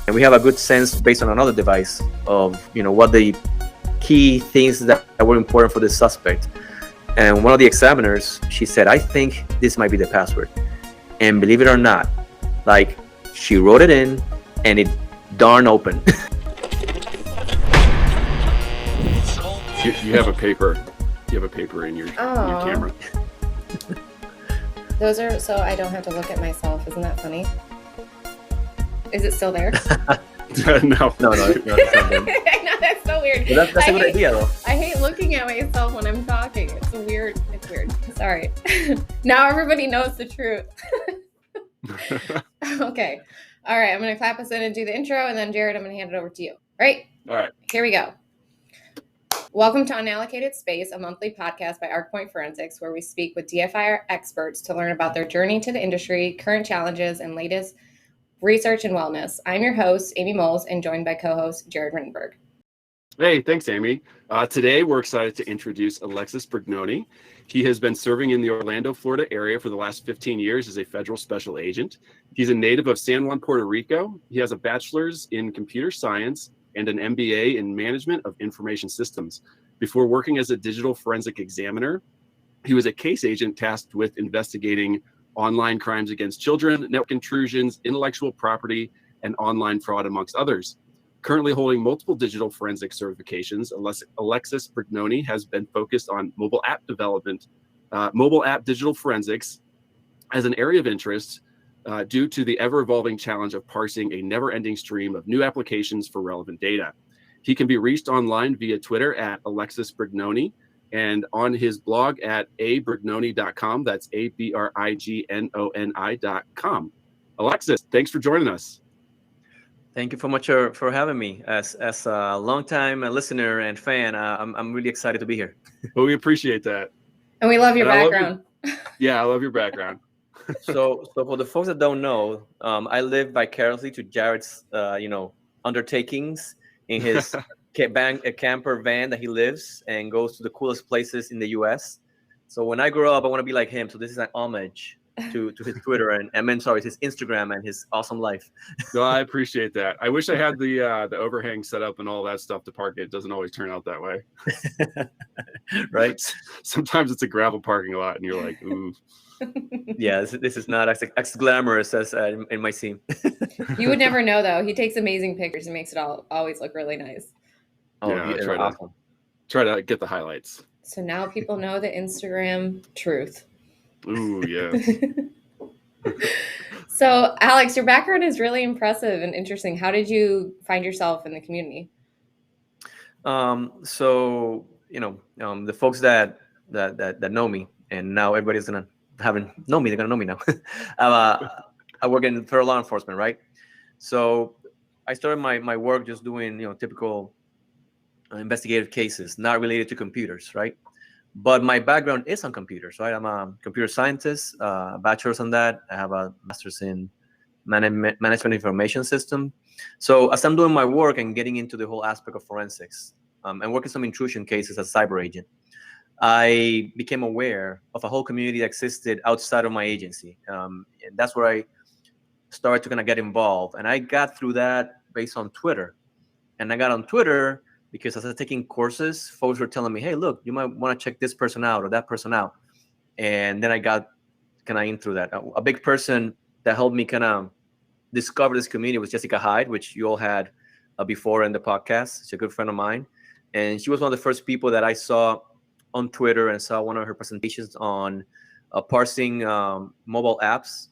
and we have a good sense based on another device of what the key things that were important for the suspect. And one of the examiners, she said, I think this might be the password. And believe it or not, like, she wrote it in and it darn opened. You have a paper. You have a paper in your camera. Those are so I don't have to look at myself. Isn't that funny? Is it still there? No. No, it's not there. I know, that's so weird. But that's a good idea, though. I hate looking at myself when I'm talking. It's weird. Sorry. Now everybody knows the truth. Okay. All right. I'm going to clap us in and do the intro, and then Jared, I'm going to hand it over to you. Right? All right. Here we go. Welcome to Unallocated Space, a monthly podcast by ArcPoint Forensics, where we speak with DFIR experts to learn about their journey to the industry, current challenges, and latest research and wellness. I'm your host, Amy Moles, and joined by co-host Jared Ringenberg. Hey, thanks, Amy. Today, we're excited to introduce Alexis Brignoni. He has been serving in the Orlando, Florida area for the last 15 years as a federal special agent. He's a native of San Juan, Puerto Rico. He has a bachelor's in computer science and an MBA in management of information systems. Before working as a digital forensic examiner, he was a case agent tasked with investigating online crimes against children, network intrusions, intellectual property, and online fraud, amongst others. Currently holding multiple digital forensic certifications, Alexis Brignoni has been focused on mobile app development, mobile app digital forensics as an area of interest due to the ever-evolving challenge of parsing a never-ending stream of new applications for relevant data. He can be reached online via Twitter at Alexis Brignoni and on his blog at abrignoni.com. That's abrignoni.com. Alexis, thanks for joining us. Thank you so much for having me. As a longtime listener and fan, I'm really excited to be here. Well, we appreciate that. And we love your background. I love your background. So for the folks that don't know, I live vicariously to Jared's, undertakings in his camper van that he lives and goes to the coolest places in the U.S. So when I grow up, I want to be like him. So this is an homage to his Twitter his Instagram and his awesome life. No, I appreciate that. I wish I had the overhang set up and all that stuff to park it. It doesn't always turn out that way. Right? Sometimes it's a gravel parking lot and you're like, ooh. Yeah, this is not as glamorous as it might seem. You would never know, though. He takes amazing pictures and makes it always look really nice. Oh, yeah, awesome. Try to get the highlights. So now people know the Instagram truth. Ooh, yes. So, Alex, your background is really impressive and interesting. How did you find yourself in the community? The folks that know me, and now everybody's gonna know me. They're gonna know me now. I work in federal law enforcement, right? So I started my work just doing typical investigative cases, not related to computers, right? But my background is on computers, right? I'm a computer scientist, bachelor's on that. I have a master's in management information system. So as I'm doing my work and getting into the whole aspect of forensics and working some intrusion cases as a cyber agent, I became aware of a whole community that existed outside of my agency. And that's where I started to kind of get involved. And I got through that based on Twitter. And I got on Twitter because as I was taking courses, folks were telling me, hey, look, you might want to check this person out or that person out. And then I got kind of in through that. A big person that helped me kind of discover this community was Jessica Hyde, which you all had before in the podcast. She's a good friend of mine. And she was one of the first people that I saw on Twitter and saw one of her presentations on parsing mobile apps.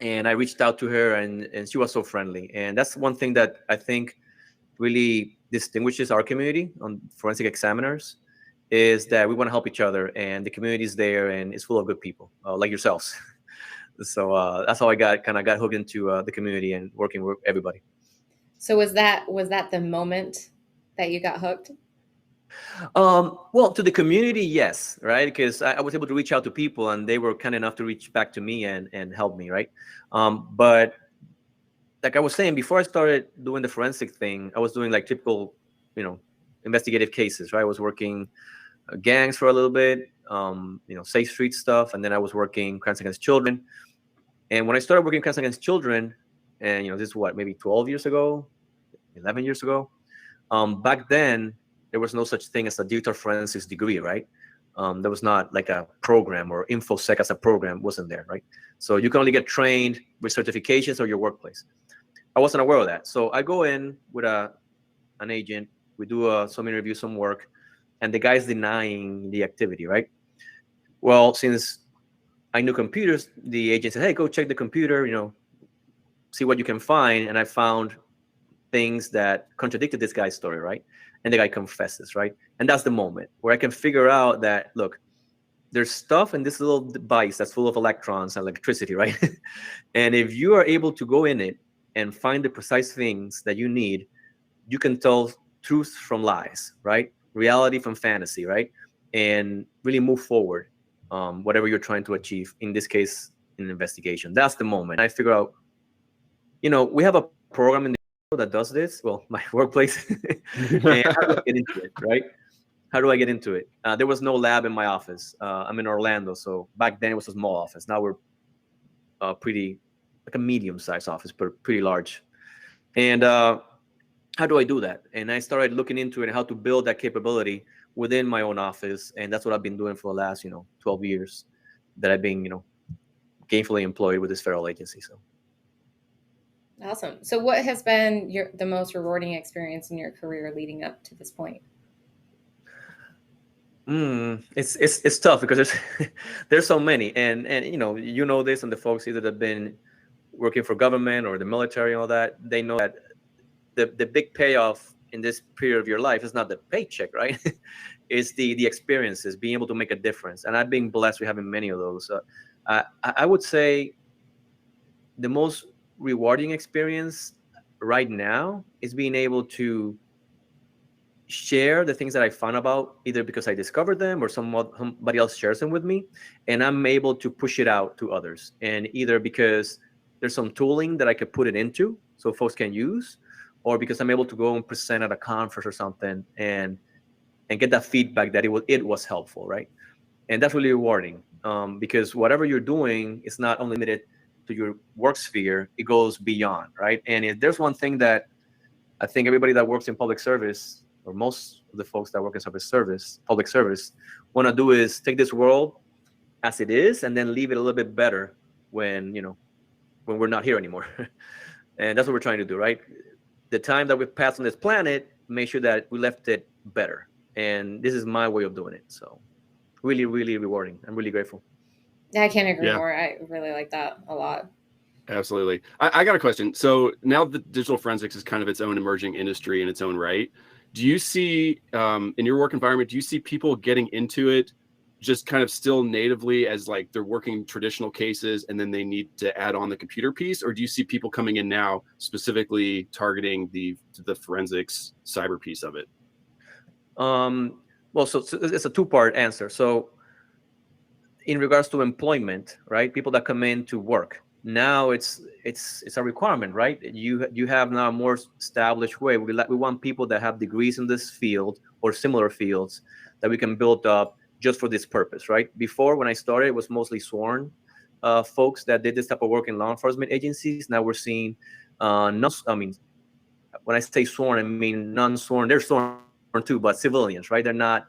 And I reached out to her and she was so friendly. And that's one thing that I think really distinguishes our community on forensic examiners is that we want to help each other and the community is there and it's full of good people like yourselves. So that's how I got hooked into the community and working with everybody. So was that the moment that you got hooked? Well, to the community, yes, right? Because I was able to reach out to people and they were kind enough to reach back to me and help me, right? But like I was saying, before I started doing the forensic thing, I was doing like typical, investigative cases, right? I was working gangs for a little bit, safe street stuff. And then I was working crimes against children. And when I started working crimes against children, And this is what, maybe 12 years ago, 11 years ago. Back then, there was no such thing as a digital forensics degree, right? There was not like a program, or InfoSec as a program wasn't there, right? So you can only get trained with certifications or your workplace. I wasn't aware of that. So I go in with an agent, we do some interviews, some work, and the guy's denying the activity, right? Well, since I knew computers, the agent said, hey, go check the computer, see what you can find. And I found things that contradicted this guy's story, right? And the guy confesses, right? And that's the moment where I can figure out that, look, there's stuff in this little device that's full of electrons and electricity, right? And if you are able to go in it and find the precise things that you need, you can tell truth from lies, right? Reality from fantasy, right? And really move forward, whatever you're trying to achieve, in this case, in investigation. That's the moment I figure out, we have a program in the that does this, well, my workplace. And how do I get into it, right? How do I get into it? There was no lab in my office. I'm in Orlando, so back then it was a small office. Now we're pretty, like a medium-sized office, but pretty large. And how do I do that? And I started looking into it, how to build that capability within my own office. And that's what I've been doing for the last, 12 years that I've been, gainfully employed with this federal agency. So. Awesome. So what has been the most rewarding experience in your career leading up to this point? It's tough because there's so many, and this, and the folks either that have been working for government or the military and all that, they know that the big payoff in this period of your life is not the paycheck, right? It's the experiences, being able to make a difference. And I've been blessed with having many of those. I would say the most rewarding experience right now is being able to share the things that I found about, either because I discovered them or somebody else shares them with me, and I'm able to push it out to others. And either because there's some tooling that I could put it into so folks can use, or because I'm able to go and present at a conference or something and get that feedback that it was helpful, right? And that's really rewarding, because whatever you're doing is not only limited to your work sphere, it goes beyond, right? And if there's one thing that I think everybody that works in public service, or most of the folks that work in public service, want to do, is take this world as it is and then leave it a little bit better when we're not here anymore. And that's what we're trying to do, right? The time that we've passed on this planet, make sure that we left it better. And this is my way of doing it. So really, really rewarding. I'm really grateful. I can't agree more. I really like that a lot. Absolutely. I got a question. So now that digital forensics is kind of its own emerging industry in its own right, do you see, in your work environment, do you see people getting into it just kind of still natively as like they're working traditional cases and then they need to add on the computer piece? Or do you see people coming in now specifically targeting the forensics cyber piece of it? Well, so it's a two-part answer. So in regards to employment, right? People that come in to work. Now it's a requirement, right? You have now a more established way. We want people that have degrees in this field or similar fields that we can build up just for this purpose, right? Before, when I started, it was mostly sworn folks that did this type of work in law enforcement agencies. Now we're seeing, when I say sworn, I mean non-sworn. They're sworn too, but civilians, right? They're not.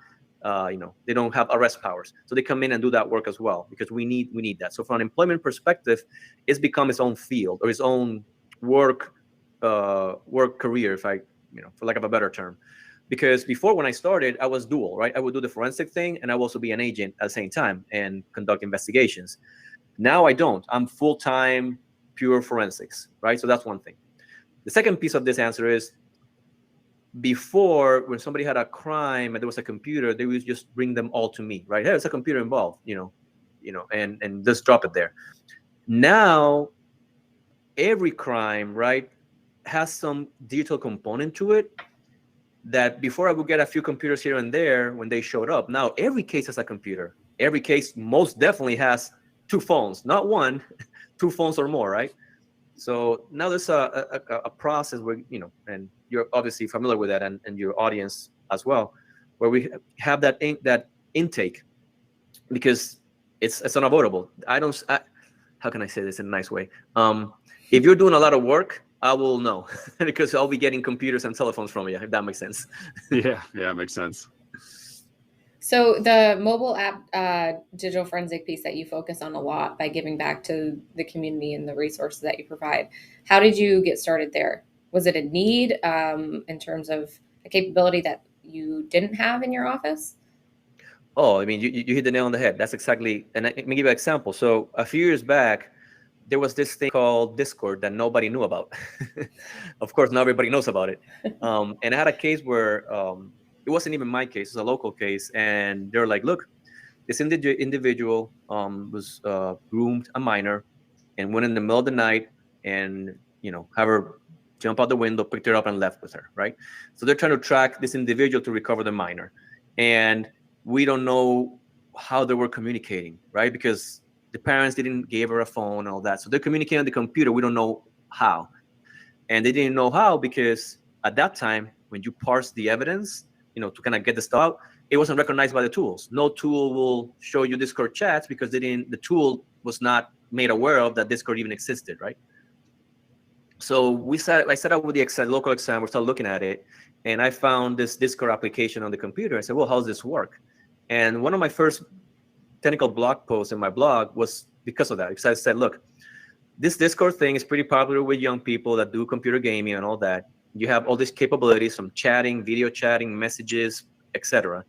They don't have arrest powers, so they come in and do that work as well, because we need that. So from an employment perspective, it's become its own field or its own work career, if I, for lack of a better term. Because before, when I started, I was dual, right? I would do the forensic thing and I would also be an agent at the same time and conduct investigations. Now I don't. I'm full-time, pure forensics, right? So that's one thing. The second piece of this answer is, before, when somebody had a crime and there was a computer, they would just bring them all to me, right? Hey, there's a computer involved, and just drop it there. Now, every crime, right, has some digital component to it that before I would get a few computers here and there when they showed up. Now, every case has a computer. Every case most definitely has two phones, not one, two phones or more, right? So now there's a process where, and you're obviously familiar with that, and your audience as well, where we have that intake, because it's unavoidable. how can I say this in a nice way? If you're doing a lot of work, I will know because I'll be getting computers and telephones from you, if that makes sense. Yeah, it makes sense. So the mobile app digital forensic piece that you focus on a lot by giving back to the community and the resources that you provide, how did you get started there? Was it a need in terms of a capability that you didn't have in your office? Oh, I mean, you hit the nail on the head. That's exactly, and let me give you an example. So a few years back, there was this thing called Discord that nobody knew about. Of course, not everybody knows about it. And I had a case where it wasn't even my case; it was a local case, and they're like, "Look, this individual was groomed a minor, and went in the middle of the night, and have her jump out the window, picked her up, and left with her. Right? So they're trying to track this individual to recover the minor, and we don't know how they were communicating, right? Because the parents didn't give her a phone and all that. So they're communicating on the computer. We don't know how. And they didn't know how because at that time, when you parse the evidence, to kind of get the stuff out, it wasn't recognized by the tools. No tool will show you Discord chats because the tool was not made aware of that Discord even existed, right? So I set up with the local exam, we started looking at it, and I found this Discord application on the computer. I said, well, how does this work? And one of my first technical blog posts in my blog was because of that. Because I said, look, this Discord thing is pretty popular with young people that do computer gaming and all that. You have all these capabilities from chatting, video chatting, messages, etc.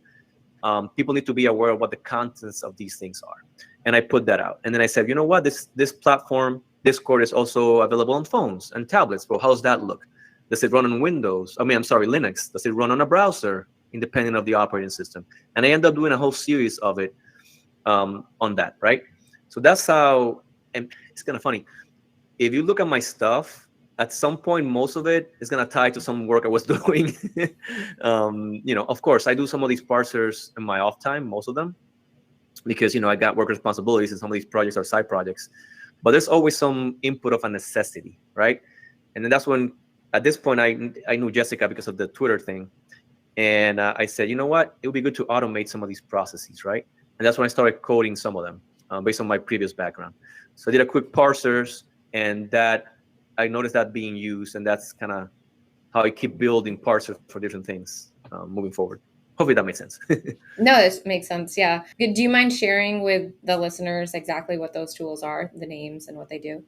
People need to be aware of what the contents of these things are. And I put that out. And then I said, you know what? This platform, Discord, is also available on phones and tablets. Well, how does that look? Does it run on Windows? Linux. Does it run on a browser, independent of the operating system? And I ended up doing a whole series of it on that, right? So that's how, and it's kind of funny. If you look at my stuff, at some point, most of it is going to tie to some work I was doing. Of course, I do some of these parsers in my off time, most of them, because, I got work responsibilities and some of these projects are side projects. But there's always some input of a necessity, right? And then that's when, at this point, I knew Jessica because of the Twitter thing. And I said, you know what? It would be good to automate some of these processes, right? And that's when I started coding some of them based on my previous background. So I did a quick parsers, and that I noticed that being used, and that's kind of how I keep building parsers for different things moving forward. Hopefully that makes sense. No, this makes sense. Yeah. Do you mind sharing with the listeners exactly what those tools are, the names and what they do?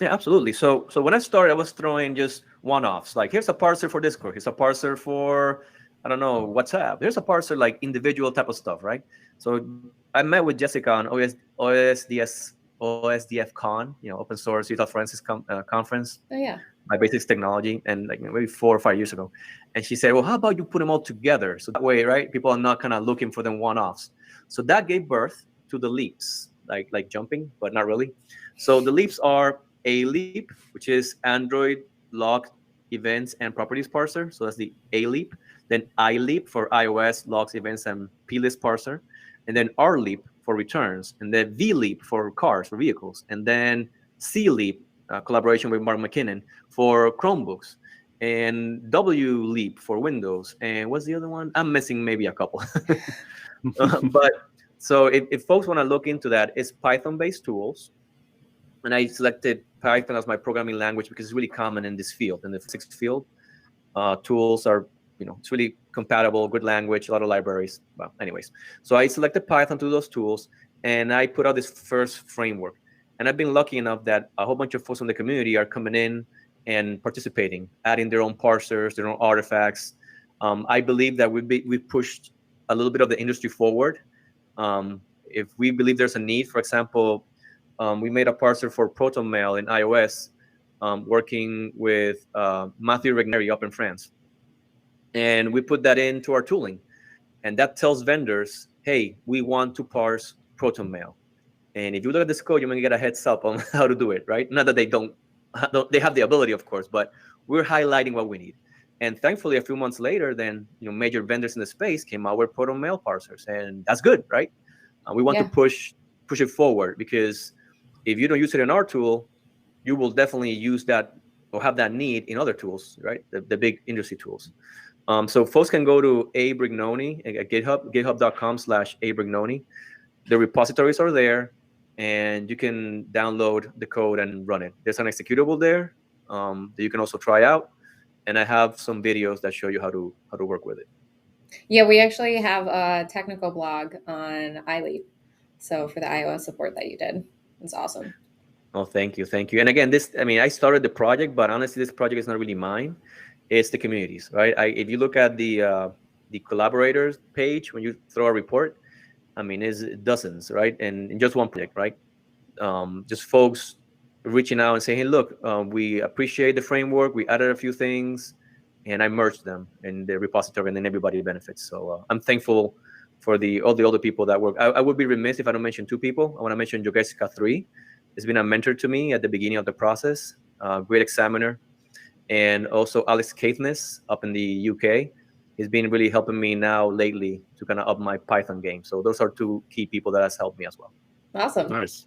Yeah, absolutely. So when I started, I was throwing just one-offs. Like, here's a parser for Discord. Here's a parser for, I don't know, WhatsApp. There's a parser, like individual type of stuff, right? So I met with Jessica on OSDF Con, open source digital forensics conference. Oh, yeah. My basics technology, and like maybe 4 or 5 years ago. And she said, well, how about you put them all together? So that way, right, people are not kind of looking for them one-offs. So that gave birth to the leaps, like jumping, but not really. So the leaps are A leap, which is Android logged events and properties parser. So that's the A leap. Then I leap for iOS logs events and plist parser. And then R leap for returns. And then V leap for cars, for vehicles. And then C leap, collaboration with Mark McKinnon, for Chromebooks. And W leap for Windows. And what's the other one? I'm missing maybe a couple. But so if folks want to look into that, it's Python-based tools. And I selected Python as my programming language because it's really common in this field, in the physics field. Tools are, it's really compatible, good language, a lot of libraries. Well, anyways, so I selected Python to do those tools, and I put out this first framework. And I've been lucky enough that a whole bunch of folks in the community are coming in and participating, adding their own parsers, their own artifacts. I believe that we pushed a little bit of the industry forward. If we believe there's a need, for example, we made a parser for ProtonMail in iOS, working with Matthew Regnery up in France. And we put that into our tooling. And that tells vendors, hey, we want to parse ProtonMail. And if you look at this code, you're going to get a heads up on how to do it, right? Not that they they have the ability, of course, but we're highlighting what we need. And thankfully, a few months later, then major vendors in the space came out with ProtonMail parsers, and that's good, right? We want to push it forward, because if you don't use it in our tool, you will definitely use that or have that need in other tools, right? The big industry tools. So folks can go to A. Brignoni at GitHub, github.com/A. Brignoni. The repositories are there. and you can download the code and run it. There's an executable there that you can also try out, and I have some videos that show you how to work with it. Yeah, we actually have a technical blog on iLeap. So for the iOS support that you did, it's awesome. Oh, thank you. And again, I started the project, but honestly, this project is not really mine. It's the community's, right? If you look at the collaborators page, when you throw a report, it's dozens, right? And in just one project, right? Just folks reaching out and saying, hey, look, we appreciate the framework. We added a few things, and I merged them in the repository, and then everybody benefits. So I'm thankful for all the other people that work. I would be remiss if I don't mention two people. I want to mention Jogesica 3. Has been a mentor to me at the beginning of the process, great examiner. And also Alex Caithness up in the UK. He's been really helping me now lately to kind of up my Python game. So those are two key people that has helped me as well. Awesome. Nice.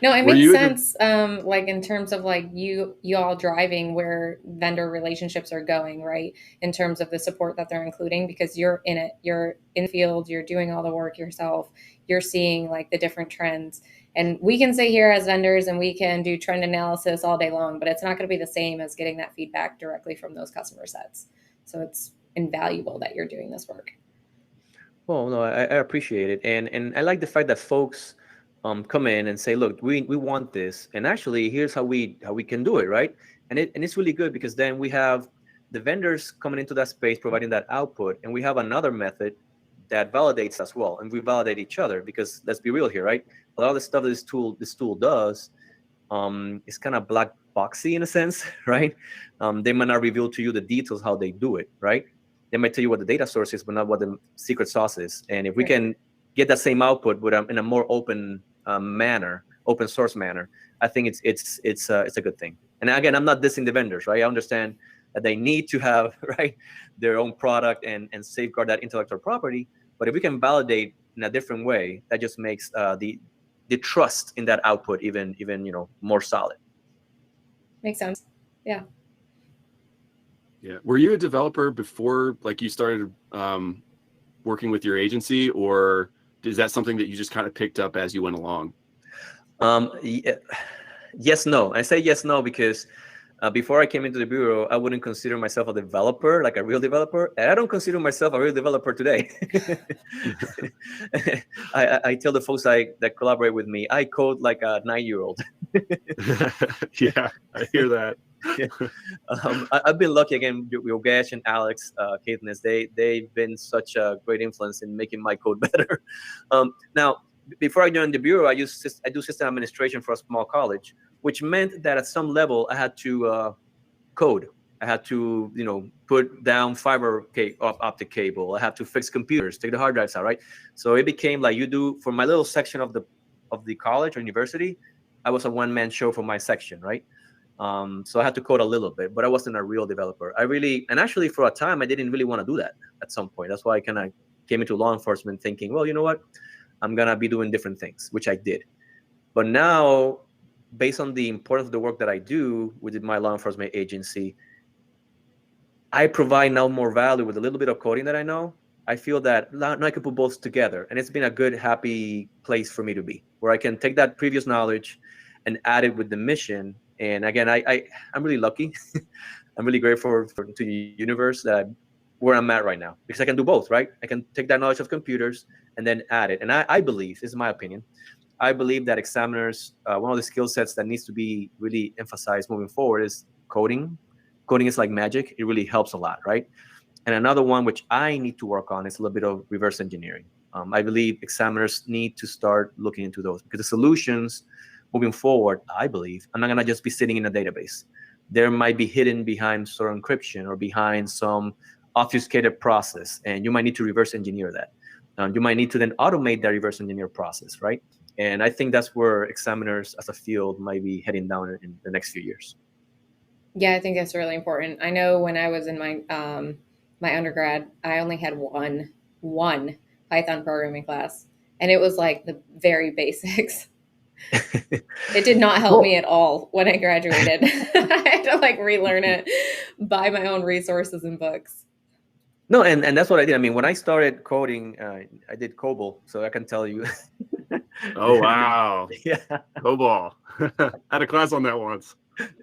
No, it makes sense. Like in terms of like you all driving where vendor relationships are going, right? In terms of the support that they're including, because you're in it, you're in the field, you're doing all the work yourself, you're seeing like the different trends. And we can sit here as vendors and we can do trend analysis all day long, but it's not going to be the same as getting that feedback directly from those customer sets. So it's invaluable that you're doing this work. Well, no, I appreciate it. And I like the fact that folks come in and say, look, we want this, and actually here's how we can do it, right? And it's really good, because then we have the vendors coming into that space providing that output, and we have another method that validates as well, and we validate each other, because let's be real here, right? A lot of the stuff that this tool does is kind of black boxy in a sense, right? They might not reveal to you the details how they do it, right? They might tell you what the data source is, but not what the secret sauce is. And if we can get that same output but in a more open manner, open source manner, I think it's a good thing. And again, I'm not dissing the vendors, right? I understand that they need to have right their own product and safeguard that intellectual property. But if we can validate in a different way, that just makes the trust in that output even more solid. Makes sense. Yeah. Yeah. Were you a developer before, like, you started working with your agency, or is that something that you just kind of picked up as you went along? Yes, no. I say yes, no, because before I came into the bureau, I wouldn't consider myself a developer, like a real developer. And I don't consider myself a real developer today. I tell the folks that collaborate with me, I code like a 9-year-old. Yeah, I hear that. Yeah. I've been lucky, again, Yogesh and Alex Caithness, they've been such a great influence in making my code better. Now, before I joined the bureau, I do system administration for a small college, which meant that at some level I had to code. I had to, put down fiber optic cable. I had to fix computers, take the hard drives out, right? So it became like you do for my little section of the college or university. I was a one-man show for my section, right? So I had to code a little bit, but I wasn't a real developer. And actually for a time, I didn't really want to do that at some point. That's why I kind of came into law enforcement thinking, well, you know what? I'm going to be doing different things, which I did. But now, based on the importance of the work that I do with my law enforcement agency, I provide now more value with a little bit of coding that I know. I feel that now I can put both together, and it's been a good, happy place for me to be, where I can take that previous knowledge and add it with the mission. And again, I'm really lucky. I'm really grateful to the universe where I'm at right now, because I can do both, right? I can take that knowledge of computers and then add it. And I believe, this is my opinion, I believe that examiners, one of the skill sets that needs to be really emphasized moving forward is coding. Coding is like magic. It really helps a lot, right? And another one which I need to work on is a little bit of reverse engineering. I believe examiners need to start looking into those, because the solutions moving forward, I believe, are not going to just be sitting in a database. There might be hidden behind some encryption or behind some obfuscated process, and you might need to reverse engineer that. You might need to then automate that reverse engineer process, right? And I think that's where examiners as a field might be heading down in the next few years. Yeah, I think that's really important. I know when I was in my my undergrad, I only had one Python programming class, and it was like the very basics. It did not help me at all when I graduated. I had to like relearn it, buy my own resources and books. No, and that's what I did. I mean, when I started coding, I did COBOL, so I can tell you, Oh, wow. Yeah. COBOL. Had a class on that once.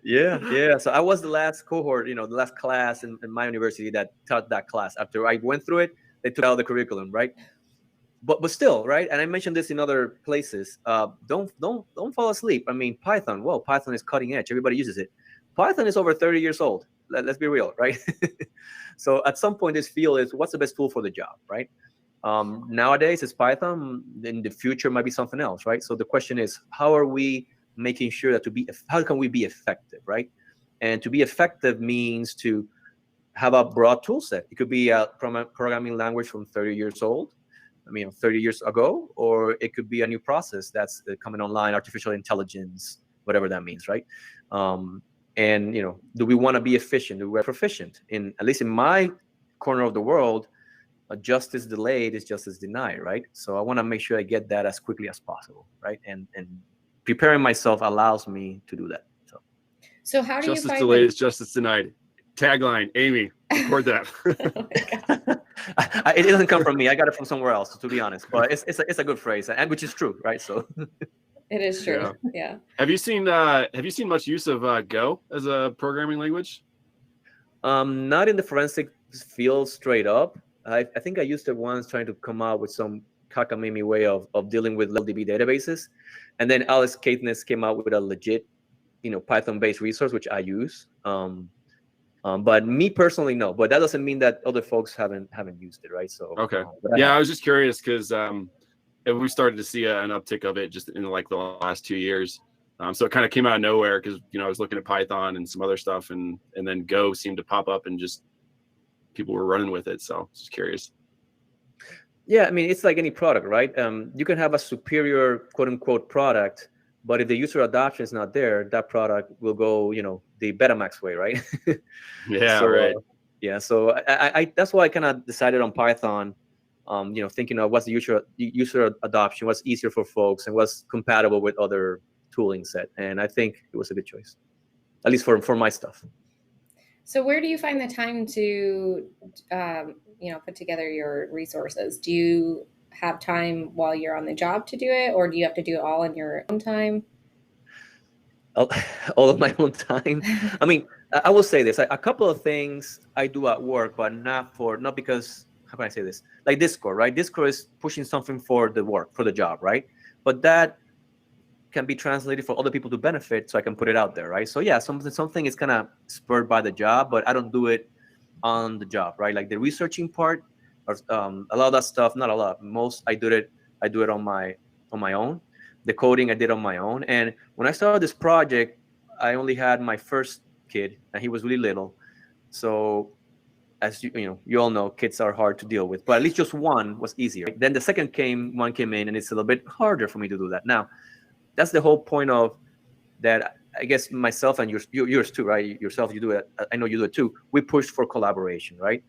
Yeah. So I was the last cohort, the last class in my university that taught that class. After I went through it, they took out the curriculum, right? But still, right? And I mentioned this in other places. Don't fall asleep. I mean, Python. Well, Python is cutting edge. Everybody uses it. Python is over 30 years old. Let's be real, right? So at some point, this field is what's the best tool for the job, right? Nowadays, it's Python. In the future, might be something else, right? So the question is, how are we making sure that how can we be effective, right? And to be effective means to have a broad tool set. It could be a programming language from 30 years old. 30 years ago, or it could be a new process that's coming online, artificial intelligence, whatever that means, right? And do we want to be efficient? Do we are proficient? At least in my corner of the world, justice delayed is justice denied, right? So I want to make sure I get that as quickly as possible, right? And preparing myself allows me to do that. So how do you Justice find delayed is justice denied. Tagline, Amy, record that. It doesn't come from me. I got it from somewhere else, to be honest. But it's a good phrase, and which is true, right? So it is true. Yeah. Have you seen much use of Go as a programming language? Not in the forensic field straight up. I think I used it once trying to come out with some cockamamie way of dealing with LDB databases, and then Alex Caithness came out with a legit, Python-based resource which I use. But me personally, no. But that doesn't mean that other folks haven't used it, right? So okay, I was just curious because we started to see an uptick of it just in like the last 2 years. So it kind of came out of nowhere because I was looking at Python and some other stuff, and then Go seemed to pop up and just people were running with it. So just curious. Yeah, it's like any product, right? You can have a superior quote unquote product, but if the user adoption is not there, that product will go, the Betamax way, right? Yeah, so, right. So I that's why I kind of decided on Python, thinking of what's the user adoption, what's easier for folks, and what's compatible with other tooling set. And I think it was a good choice, at least for my stuff. So where do you find the time to, put together your resources? Do you have time while you're on the job to do it, or do you have to do it all in your own time? All of my own time. I will say this: a couple of things I do at work, but not because, how can I say this? Like Discord, right? Discord is pushing something for the work, for the job, right? But that can be translated for other people to benefit, so I can put it out there, right? So yeah, something is kind of spurred by the job, but I don't do it on the job, right? Like the researching part, or a lot of that stuff, not a lot, most I do it on my own. The coding I did on my own. And when I started this project, I only had my first kid, and he was really little. So as you all know, kids are hard to deal with, but at least just one was easier. Then the second one came in, and it's a little bit harder for me to do that. Now, that's the whole point of that. I guess myself and yours too, right? Yourself, you do it. I know you do it too. We pushed for collaboration, right?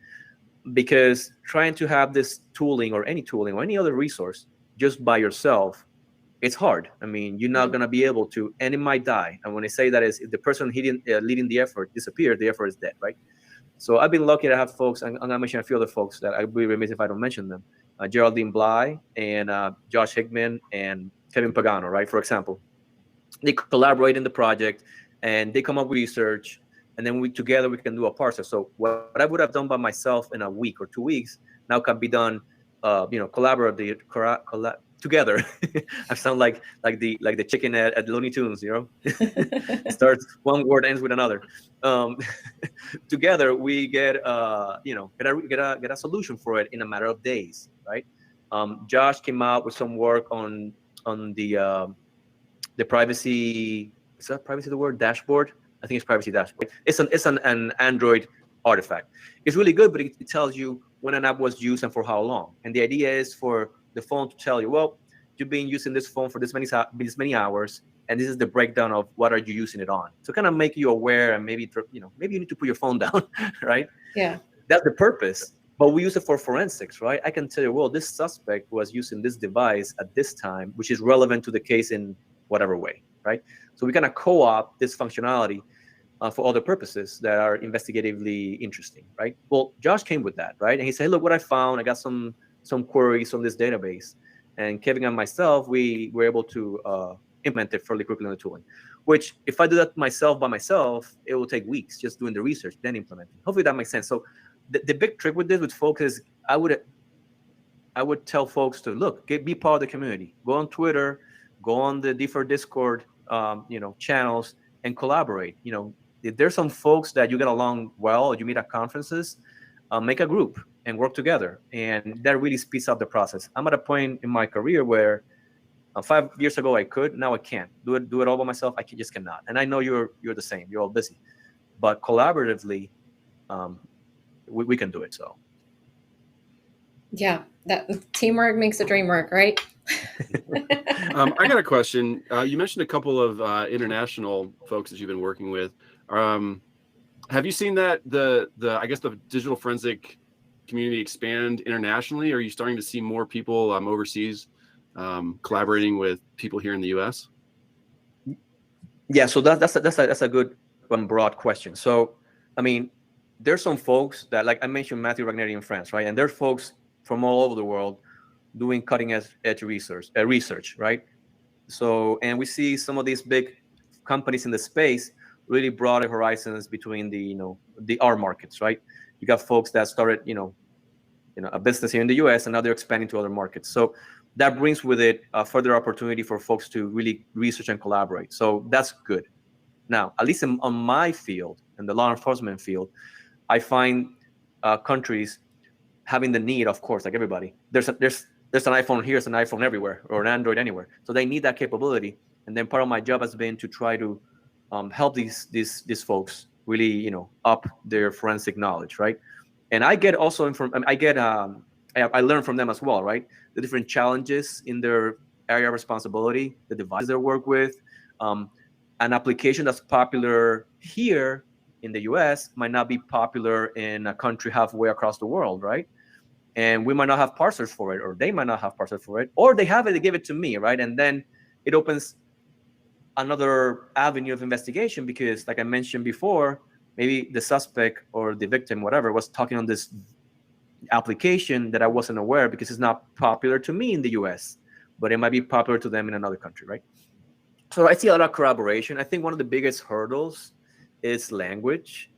Because trying to have this tooling or any tooling or any other resource just by yourself, it's hard. You're not going to be able to, and it might die. And when I say that is, if the person leading the effort disappears, the effort is dead, right? So I've been lucky to have folks, I'm going to mention a few other folks that I'd be remiss if I don't mention them. Geraldine Bly and Josh Hickman and Kevin Pagano, right? For example, they collaborate in the project and they come up with research, and then together we can do a parser. So what I would have done by myself in a week or 2 weeks now can be done, collaboratively, together. I sound like the chicken at Looney Tunes, It starts one word, ends with another. Together we get a solution for it in a matter of days, right? Josh came out with some work on the privacy. Is that privacy the word? Dashboard? I think it's privacy dashboard. It's an Android artifact. It's really good, but it tells you when an app was used and for how long. And the idea is for the phone to tell you, well, you've been using this phone for this many hours, and this is the breakdown of what are you using it on. So kind of make you aware, and maybe you need to put your phone down, right? Yeah. That's the purpose. But we use it for forensics, right? I can tell you, well, this suspect was using this device at this time, which is relevant to the case in whatever way, right? So we kind of co-opt this functionality for other purposes that are investigatively interesting, right? Well, Josh came with that, right? And he said, hey, look what I found. I got some queries on this database. And Kevin and myself, we were able to implement it fairly quickly on the tooling. Which, if I do that myself by myself, it will take weeks just doing the research, then implementing. Hopefully that makes sense. So the big trick with this with folks is I would tell folks to look, be part of the community. Go on Twitter, go on the DFIR Discord, channels, and collaborate. If there's some folks that you get along well, or you meet at conferences, make a group and work together, and that really speeds up the process. I'm at a point in my career where 5 years ago I could, now I can't do it all by myself. I just cannot. And I know you're the same. You're all busy, but collaboratively, we can do it. So. Yeah, that teamwork makes the dream work, right? I got a question. You mentioned a couple of international folks that you've been working with. Have you seen that the digital forensic community expand internationally? Are you starting to see more people overseas collaborating with people here in the U.S.? Yeah, so that's a good broad question. So, I mean, there's some folks that, like I mentioned, Matthew Ragneri in France, right? And there's folks from all over the world doing cutting edge research, right? So, and we see some of these big companies in the space really broaden horizons between the R markets, right? You got folks that started, a business here in the US, and now they're expanding to other markets. So that brings with it a further opportunity for folks to really research and collaborate. So that's good. Now, at least on my field, in the law enforcement field, I find countries having the need, of course, like everybody. There's an iPhone here, there's an iPhone everywhere, or an Android anywhere. So they need that capability. And then part of my job has been to try to help these folks really, up their forensic knowledge, right? And I get also I learn from them as well, right? The different challenges in their area of responsibility, the devices they work with, an application that's popular here in the US might not be popular in a country halfway across the world, right? And we might not have parsers for it, or they might not have parsers for it, or they have it, they give it to me, right? And then it opens another avenue of investigation because, like I mentioned before, maybe the suspect or the victim, whatever, was talking on this application that I wasn't aware because it's not popular to me in the US, but it might be popular to them in another country, right? So I see a lot of collaboration. I think one of the biggest hurdles is language.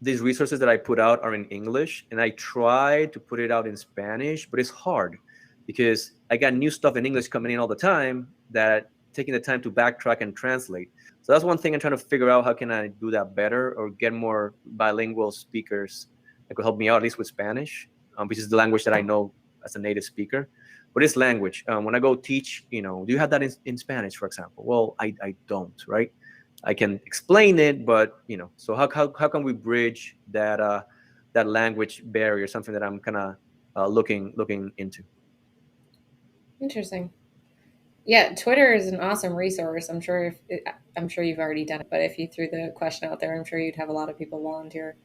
These resources that I put out are in English, and I try to put it out in Spanish, but it's hard because I got new stuff in English coming in all the time that taking the time to backtrack and translate. So that's one thing I'm trying to figure out. How can I do that better or get more bilingual speakers that could help me out, at least with Spanish, which is the language that I know as a native speaker. But it's language. When I go teach, do you have that in Spanish, for example? Well, I don't, right? I can explain it, but so how can we bridge that language barrier? Something that I'm kind of looking into. Interesting. Yeah, Twitter is an awesome resource. I'm sure you've already done it, but if you threw the question out there, I'm sure you'd have a lot of people volunteer.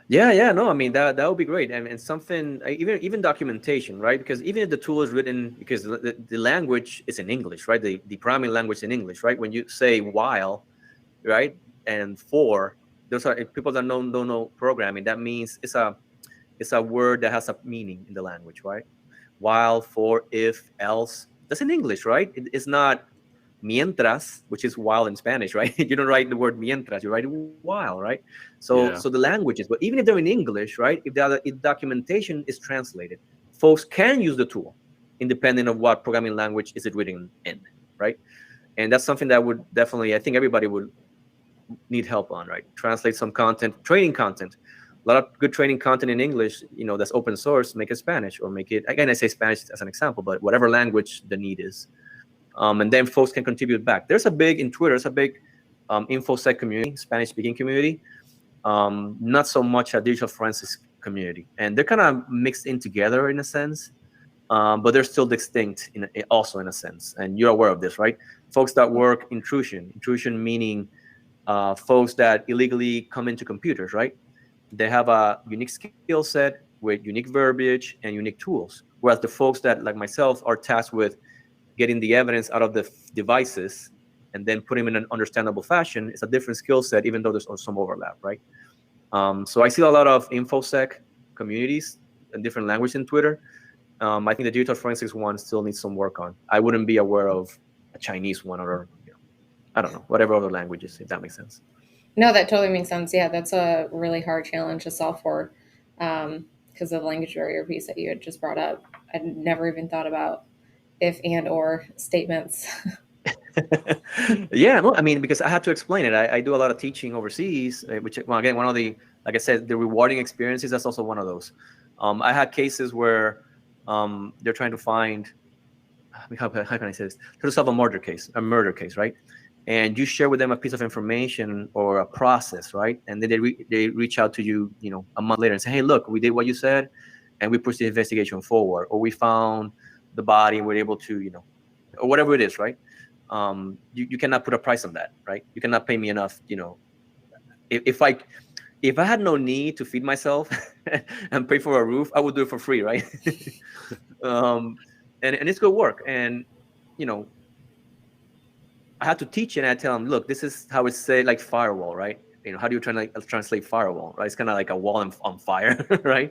Yeah, no, I mean that would be great, and something even documentation, right? Because even if the tool is written, because the language is in English, right? The primary language is in English, right? When you say while, right, and for, those are, if people that don't know programming, that means it's a word that has a meaning in the language, right? While, for, if, else, that's in English, right? It's not mientras, which is while in Spanish, right? You don't write the word mientras, you write while, right? So the languages, but even if they're in English, right? If documentation is translated, folks can use the tool independent of what programming language is it written in, right? And that's something that would definitely, I think everybody would need help on, right? Translate some content, training content. A lot of good training content in English, that's open source, make it Spanish, or make it, again, I say Spanish as an example, but whatever language the need is. And then folks can contribute back. There's a big, in Twitter, there's a big InfoSec community, Spanish-speaking community, not so much a digital forensics community. And they're kind of mixed in together in a sense, but they're still distinct also in a sense. And you're aware of this, right? Folks that work intrusion meaning folks that illegally come into computers, right? They have a unique skill set with unique verbiage and unique tools. Whereas the folks that, like myself, are tasked with getting the evidence out of the devices and then putting them in an understandable fashion, it's a different skill set, even though there's some overlap, right? So I see a lot of InfoSec communities in different languages in Twitter. I think the digital forensics one still needs some work on. I wouldn't be aware of a Chinese one, or I don't know, whatever other languages, if that makes sense. No, that totally makes sense. Yeah, that's a really hard challenge to solve for, because of the language barrier piece that you had just brought up. I'd never even thought about if and or statements. Yeah, well, I mean, because I had to explain it. I do a lot of teaching overseas, which, well, again, one of the, like I said, the rewarding experiences, that's also one of those. I had cases where they're trying to find, how can I say this? To solve a murder case, right? And you share with them a piece of information or a process, right? And then they reach out to you, a month later and say, hey, look, we did what you said, and we pushed the investigation forward, or we found the body and we're able to, or whatever it is, right? You cannot put a price on that, right? You cannot pay me enough, if I had no need to feed myself and pay for a roof, I would do it for free, right? And it's good work. And I had to teach it, and I tell them, look, this is how it's said, like firewall, right? How do you translate firewall, right? It's kind of like a wall on fire, right?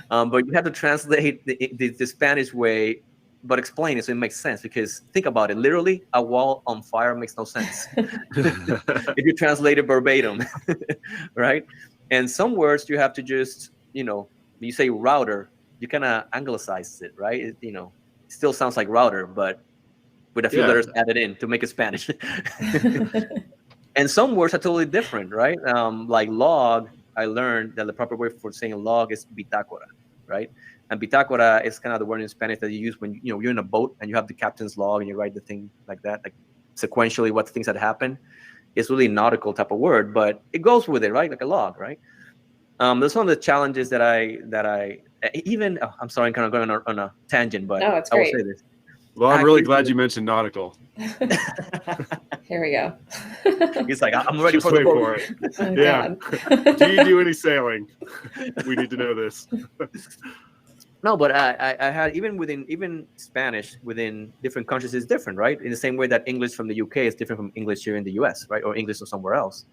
But you have to translate the Spanish way, but explain it so it makes sense. Because think about it, literally, a wall on fire makes no sense if you translate it verbatim, right? And some words you have to just, you say router, you kind of anglicize it, right? It still sounds like router, but with a few letters added in to make it Spanish. And some words are totally different, right? Like log, I learned that the proper word for saying log is bitácora, right? And bitácora is kind of the word in Spanish that you use when you're in a boat and you have the captain's log and you write the thing like that, like sequentially what things that happen. It's really a nautical type of word, but it goes with it, right? Like a log, right? There's some of the challenges that I even. Oh, I'm sorry, I'm kind of going on a tangent, but no, it's I will great. say this. Well, I'm really glad you mentioned nautical. Here we go. He's like, I'm ready Just for the wait boat. for it. Oh, Yeah. God. Do you do any sailing? We need to know this. No, but I had even Spanish within different countries is different, right? In the same way that English from the UK is different from English here in the US, right? Or English from somewhere else.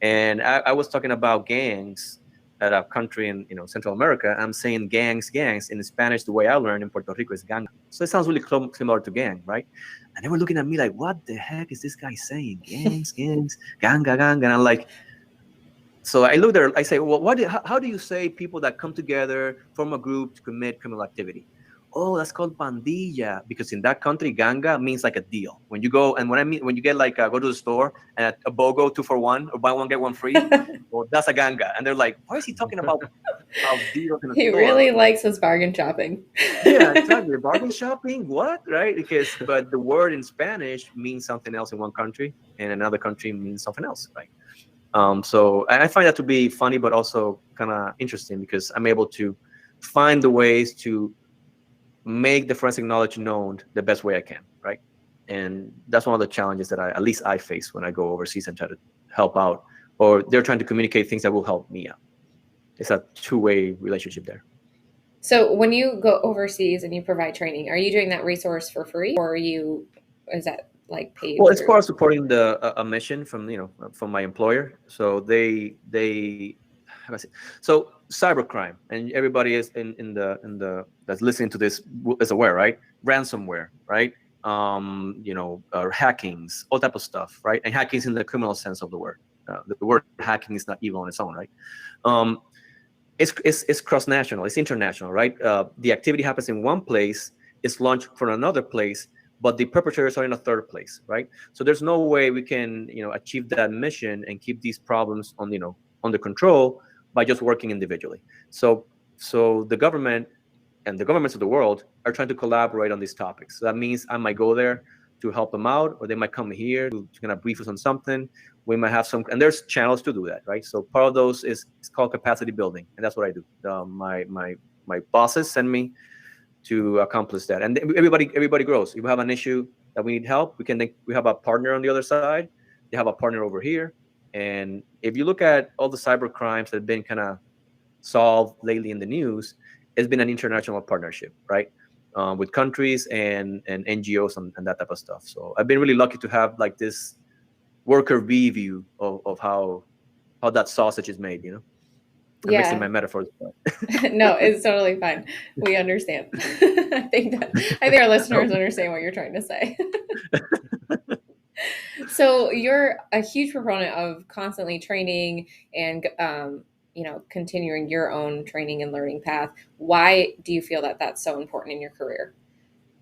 And I was talking about gangs at a country in Central America. I'm saying gangs in Spanish. The way I learned in Puerto Rico is ganga. So it sounds really similar to gang, right? And they were looking at me like, what the heck is this guy saying? Gangs, ganga. And I'm like, so I look there, I say, well, how do you say people that come together, form a group to commit criminal activity? Oh, that's called pandilla, because in that country, ganga means like a deal. When you go, and when you get like, go to the store and a BOGO 2 for 1 or buy one, get one free, well, that's a ganga. And they're like, why is he talking about deals in a He store? really likes his bargain shopping. Yeah, exactly. Bargain shopping, what, right? But the word in Spanish means something else in one country, and another country means something else, right? So I find that to be funny, but also kind of interesting, because I'm able to find the ways to make the forensic knowledge known the best way I can, right? And that's one of the challenges that at least I face when I go overseas and try to help out, or they're trying to communicate things that will help me out. It's a two-way relationship there. So when you go overseas and you provide training, are you doing that resource for free, or is that like paid? Well, it's part of supporting a mission from from my employer. So they how do I say? So cybercrime, and everybody is in the that's listening to this is aware, right? Ransomware, right? Hackings, all type of stuff, right? And hackings in the criminal sense of the word. The word hacking is not evil on its own, right? It's cross-national, it's international, right? The activity happens in one place, it's launched from another place, but the perpetrators are in a third place, right? So there's no way we can, achieve that mission and keep these problems under control by just working individually. So the government and the governments of the world are trying to collaborate on these topics. So that means I might go there to help them out, or they might come here to kind of brief us on something. We might have and there's channels to do that, right? So part of those is called capacity building, and that's what I do. My bosses send me to accomplish that, and everybody grows. If we have an issue that we need help, we have a partner on the other side. They have a partner over here, and if you look at all the cyber crimes that have been kind of solved lately in the news, it's been an international partnership, right? With countries and NGOs and that type of stuff. So I've been really lucky to have like this worker bee view of how that sausage is made, I'm mixing my metaphors. No, it's totally fine. We understand. I think our listeners understand what you're trying to say. So you're a huge proponent of constantly training and continuing your own training and learning path. Why do you feel that that's so important in your career?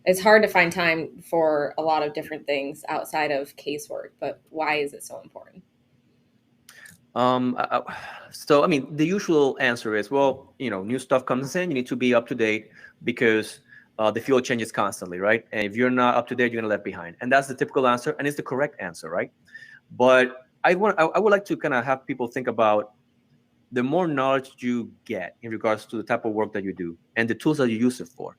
It's hard to find time for a lot of different things outside of casework, but why is it so important? So, I mean, the usual answer is, well, new stuff comes in, you need to be up to date because the field changes constantly, right? And if you're not up to date, you're gonna left behind. And that's the typical answer, and it's the correct answer, right? But I would like to kind of have people think about the more knowledge you get in regards to the type of work that you do and the tools that you use it for,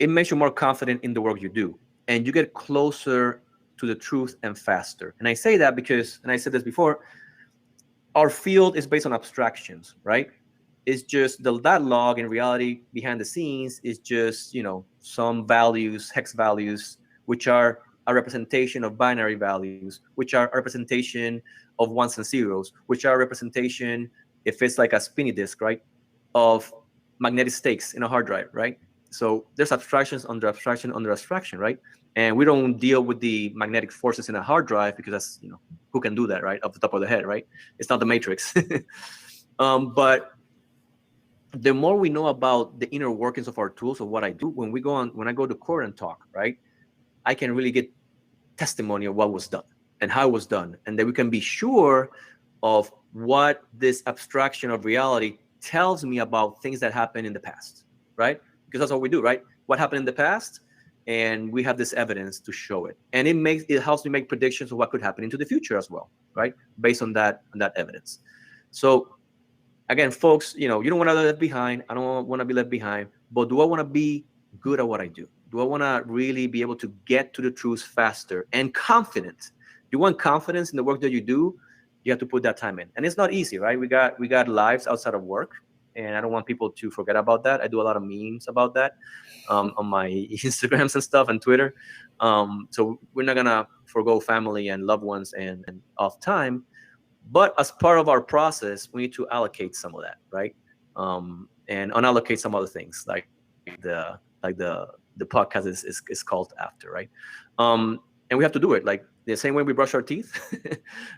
it makes you more confident in the work you do, and you get closer to the truth and faster. And I say that because, and I said this before, our field is based on abstractions, right? It's just that log in reality behind the scenes is just, some values, hex values, which are a representation of binary values, which are a representation of ones and zeros, which are a representation, if it's like a spinny disk, right, of magnetic stakes in a hard drive, right? So there's abstractions under abstraction under abstraction, right? And we don't deal with the magnetic forces in a hard drive because that's, who can do that, right? Off the top of the head, right? It's not the Matrix. But the more we know about the inner workings of our tools, of what I do, when I go to court and talk, right, I can really get testimony of what was done and how it was done. And then we can be sure of what this abstraction of reality tells me about things that happened in the past, right? Because that's what we do, right? What happened in the past, and we have this evidence to show it. And it helps me make predictions of what could happen into the future as well, right? Based on that evidence. So again, folks, you don't want to be left behind. I don't want to be left behind, but do I want to be good at what I do? Do I want to really be able to get to the truth faster and confident? You want confidence in the work that you do, you have to put that time in. And it's not easy, right? We got lives outside of work, and I don't want people to forget about that. I do a lot of memes about that on my Instagrams and stuff and Twitter. So we're not gonna forgo family and loved ones and off time, but as part of our process, we need to allocate some of that, right? And unallocate some other things like the podcast is called after, right? And we have to do it like the same way we brush our teeth,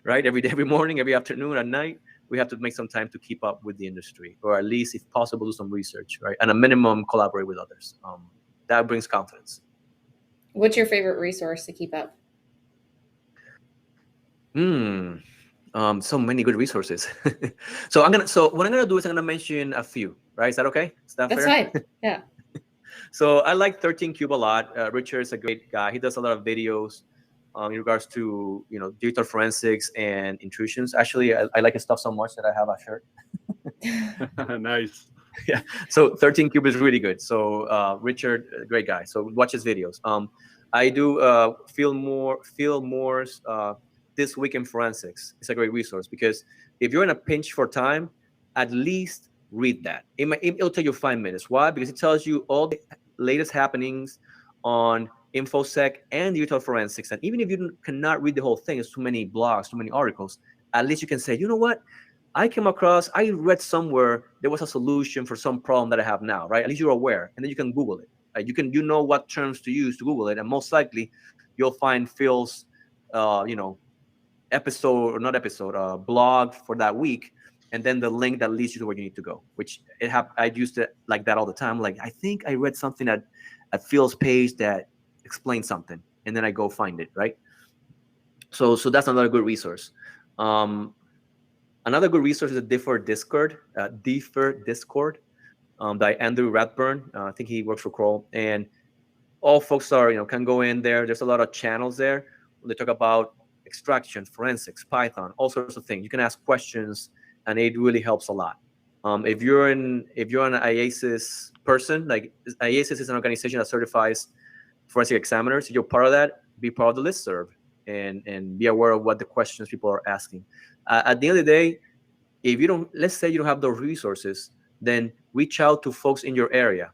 right? Every day, every morning, every afternoon, at night, we have to make some time to keep up with the industry, or at least, if possible, do some research, right? And a minimum, collaborate with others. That brings confidence. What's your favorite resource to keep up? So many good resources. So what I'm gonna do is I'm gonna mention a few, right? Is that okay? That's fine. Yeah. So I like 13 Cube a lot. Richard is a great guy. He does a lot of videos in regards to digital forensics and intrusions. Actually, I like his stuff so much that I have a shirt. Nice. Yeah. So 13 Cube is really good. So Richard, great guy. So watch his videos. I do Phil Moore's This Week in Forensics. It's a great resource because if you're in a pinch for time, at least read that. It'll take you 5 minutes. Why? Because it tells you all the latest happenings on InfoSec and digital forensics. And even if you cannot read the whole thing, it's too many blogs, too many articles, at least you can say, you know what? I read somewhere there was a solution for some problem that I have now, right? At least you're aware, and then you can Google it. Right? You know what terms to use to Google it, and most likely you'll find Phil's, blog for that week, and then the link that leads you to where you need to go. Which I used it like that all the time. Like, I think I read something at Phil's page that explains something, and then I go find it, right? So that's another good resource. Another good resource is a DFIR Discord, by Andrew Rathburn. I think he works for Kroll, and all folks can go in there. There's a lot of channels there. They talk about extraction, forensics, Python, all sorts of things. You can ask questions, and it really helps a lot. If you're an IASIS person, like IASIS is an organization that certifies forensic examiners. If you're part of that, be part of the listserv and be aware of what the questions people are asking. At the end of the day, let's say you don't have those resources, then reach out to folks in your area.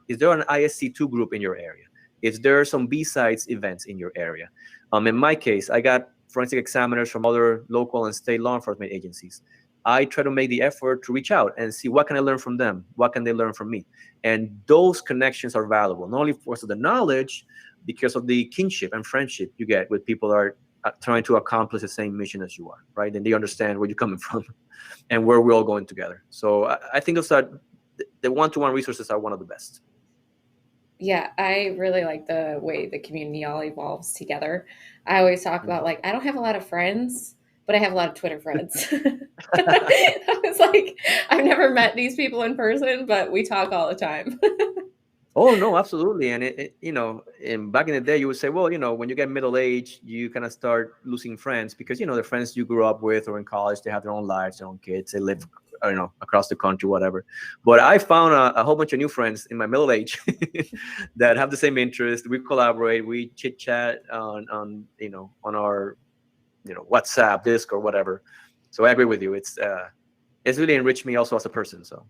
Is there an ISC2 group in your area? Is there some B-sides events in your area? In my case, I got forensic examiners from other local and state law enforcement agencies. I try to make the effort to reach out and see what can I learn from them, what can they learn from me. And those connections are valuable, not only because of the knowledge, because of the kinship and friendship you get with people that are trying to accomplish the same mission as you are, right? And they understand where you're coming from and where we're all going together. So I think those are the one-to-one resources are one of the best. Yeah, I really like the way the community all evolves together. I always talk about, like, I don't have a lot of friends, but I have a lot of Twitter friends. I was like, I've never met these people in person, but we talk all the time. Oh no, absolutely. And it and back in the day, you would say, well, when you get middle age, you kind of start losing friends because the friends you grew up with or in college, they have their own lives, their own kids, they live, across the country, whatever. But I found a whole bunch of new friends in my middle age that have the same interest. We collaborate, we chit chat on our WhatsApp, Disc, or whatever. So I agree with you. It's really enriched me also as a person. So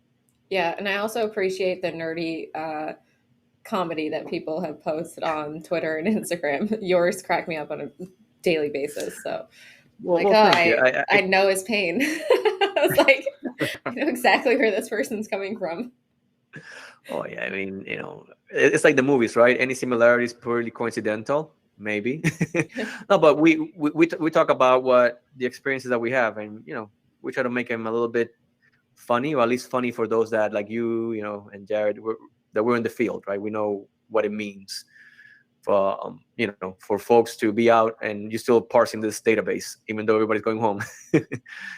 yeah, and I also appreciate the nerdy comedy that people have posted on Twitter and Instagram. Yours crack me up on a daily basis. So I know his pain. I was like, I know exactly where this person's coming from. Oh yeah, I mean, it's like the movies, right? Any similarity is purely coincidental, maybe. No, but we talk about what the experiences that we have, and we try to make them a little bit funny, or at least funny for those that, like you, and Jared, that we're in the field, right? We know what it means for for folks to be out and you're still parsing this database, even though everybody's going home,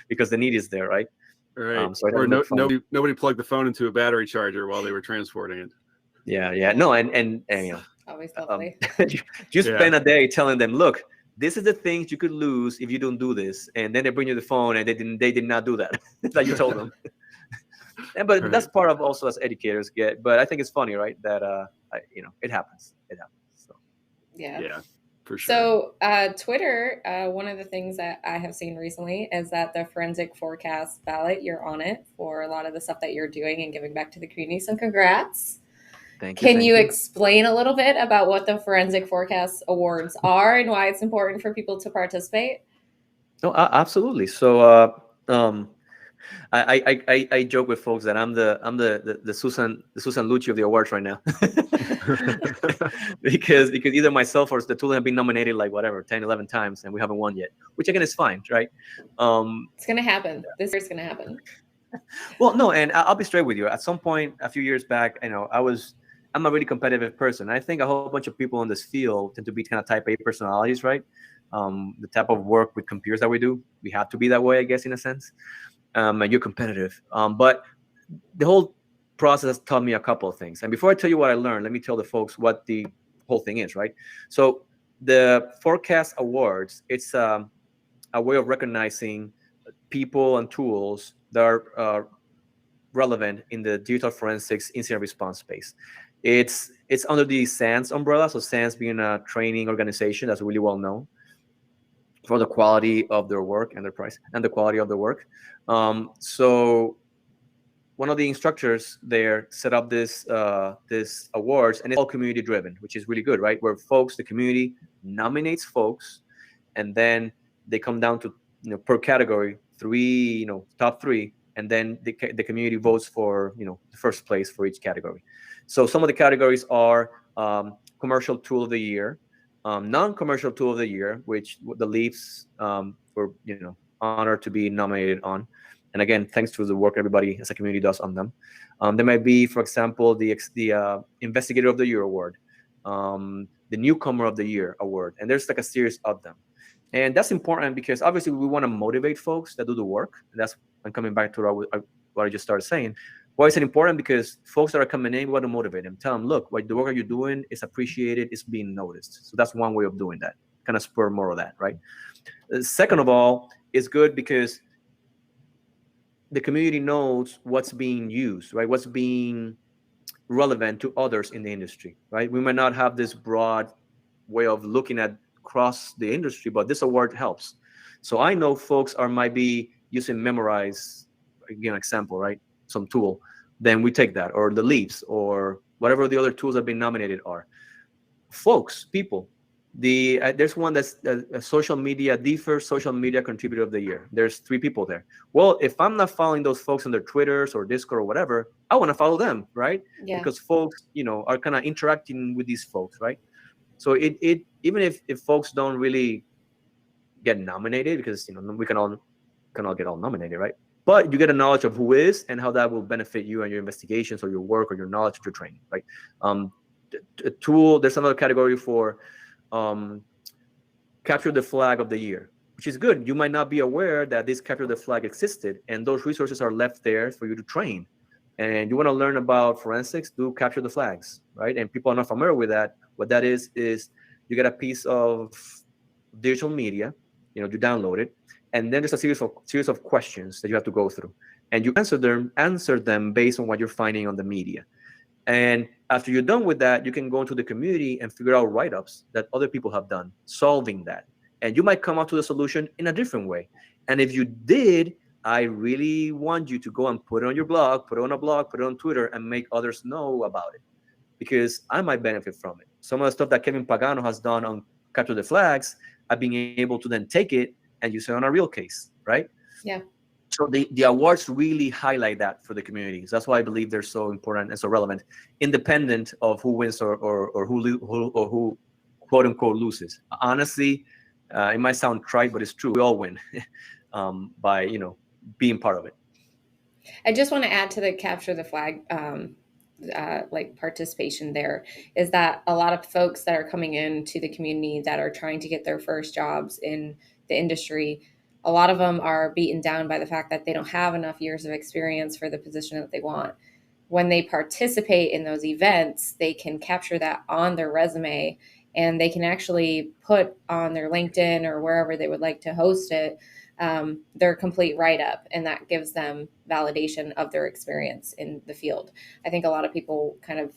because the need is there, right? Right. So or nobody plugged the phone into a battery charger while they were transporting it. Yeah. No, and always lovely. You spend a day telling them, look, this is the things you could lose if you don't do this, and then they bring you the phone and they did not do that that you told them. But that's part of also as educators get. But I think it's funny, right? That it happens. So yeah, for sure. So Twitter, one of the things that I have seen recently is that the forensic forecast ballot, you're on it for a lot of the stuff that you're doing and giving back to the community. So congrats. Thank you. Can you explain a little bit about what the Forensic Forecast Awards are and why it's important for people to participate? No, absolutely. So I joke with folks that I'm the Susan Lucci of the awards right now. because either myself or the tool have been nominated like whatever 10, 11 times, and we haven't won yet, which again is fine, right? It's gonna happen. This year's gonna happen. Well, no, and I'll be straight with you. At some point a few years back, I'm a really competitive person. I think a whole bunch of people in this field tend to be kind of type A personalities, right? The type of work with computers that we do, we have to be that way, I guess, in a sense. And you're competitive. But the whole process has taught me a couple of things. And before I tell you what I learned, let me tell the folks what the whole thing is, right? So the Forecast Awards, it's a way of recognizing people and tools that are relevant in the digital forensics incident response space. It's under the SANS umbrella. So SANS being a training organization that's really well known for the quality of their work and their price and the quality of their work. So one of the instructors there set up this awards, and it's all community driven, which is really good, right? Where the community nominates folks, and then they come down to per category top three, and then the community votes for the first place for each category. So some of the categories are commercial tool of the year, non-commercial tool of the year, which the Leafs were honored to be nominated on. And again, thanks to the work everybody as a community does on them. There might be, for example, the Investigator of the Year award, the Newcomer of the Year award, and there's like a series of them. And that's important because obviously we want to motivate folks that do the work. And that's I'm coming back to what I just started saying. Why is it important? Because folks that are coming in, we want to motivate them. Tell them, look, what the work you're doing is appreciated, it's being noticed. So that's one way of doing that. Kind of spur more of that, right? Second of all, it's good because the community knows what's being used, right? What's being relevant to others in the industry, right? We might not have this broad way of looking at across the industry, but this award helps. So I know folks might be using Memorize, again, example, right? Some tool, then we take that, or the Leaps, or whatever the other tools that have been nominated are. Folks, people There's one that's a social media, the first social media contributor of the year. There's 3 people there. Well, if I'm not following those folks on their Twitters or Discord or whatever, I want to follow them, right? Yeah. Because folks, are kind of interacting with these folks, right? So it even if folks don't really get nominated, because we can all get all nominated, right? But you get a knowledge of who is and how that will benefit you and your investigations or your work or your knowledge of your training, right? A tool. There's another category for capture the flag of the year, which is good. You might not be aware that this capture the flag existed, and those resources are left there for you to train. And you want to learn about forensics, do capture the flags, right? And people are not familiar with that. What that is you get a piece of digital media, you download it, and then there's a series of questions that you have to go through, and you answer them based on what you're finding on the media. And after you're done with that, you can go into the community and figure out write-ups that other people have done solving that. And you might come up to the solution in a different way. And if you did, I really want you to go and put it on your blog, put it on a blog, put it on Twitter, and make others know about it, because I might benefit from it. Some of the stuff that Kevin Pagano has done on Capture the Flags, I've been able to then take it and use it on a real case, right? Yeah. So the awards really highlight that for the communities. That's why I believe they're so important and so relevant, independent of who wins or who quote unquote loses. Honestly, it might sound trite, but it's true. We all win by being part of it. I just want to add to the capture the flag participation there is that a lot of folks that are coming into the community that are trying to get their first jobs in the industry, a lot of them are beaten down by the fact that they don't have enough years of experience for the position that they want. When they participate in those events, they can capture that on their resume, and they can actually put on their LinkedIn or wherever they would like to host it their complete write-up, and that gives them validation of their experience in the field. I think a lot of people kind of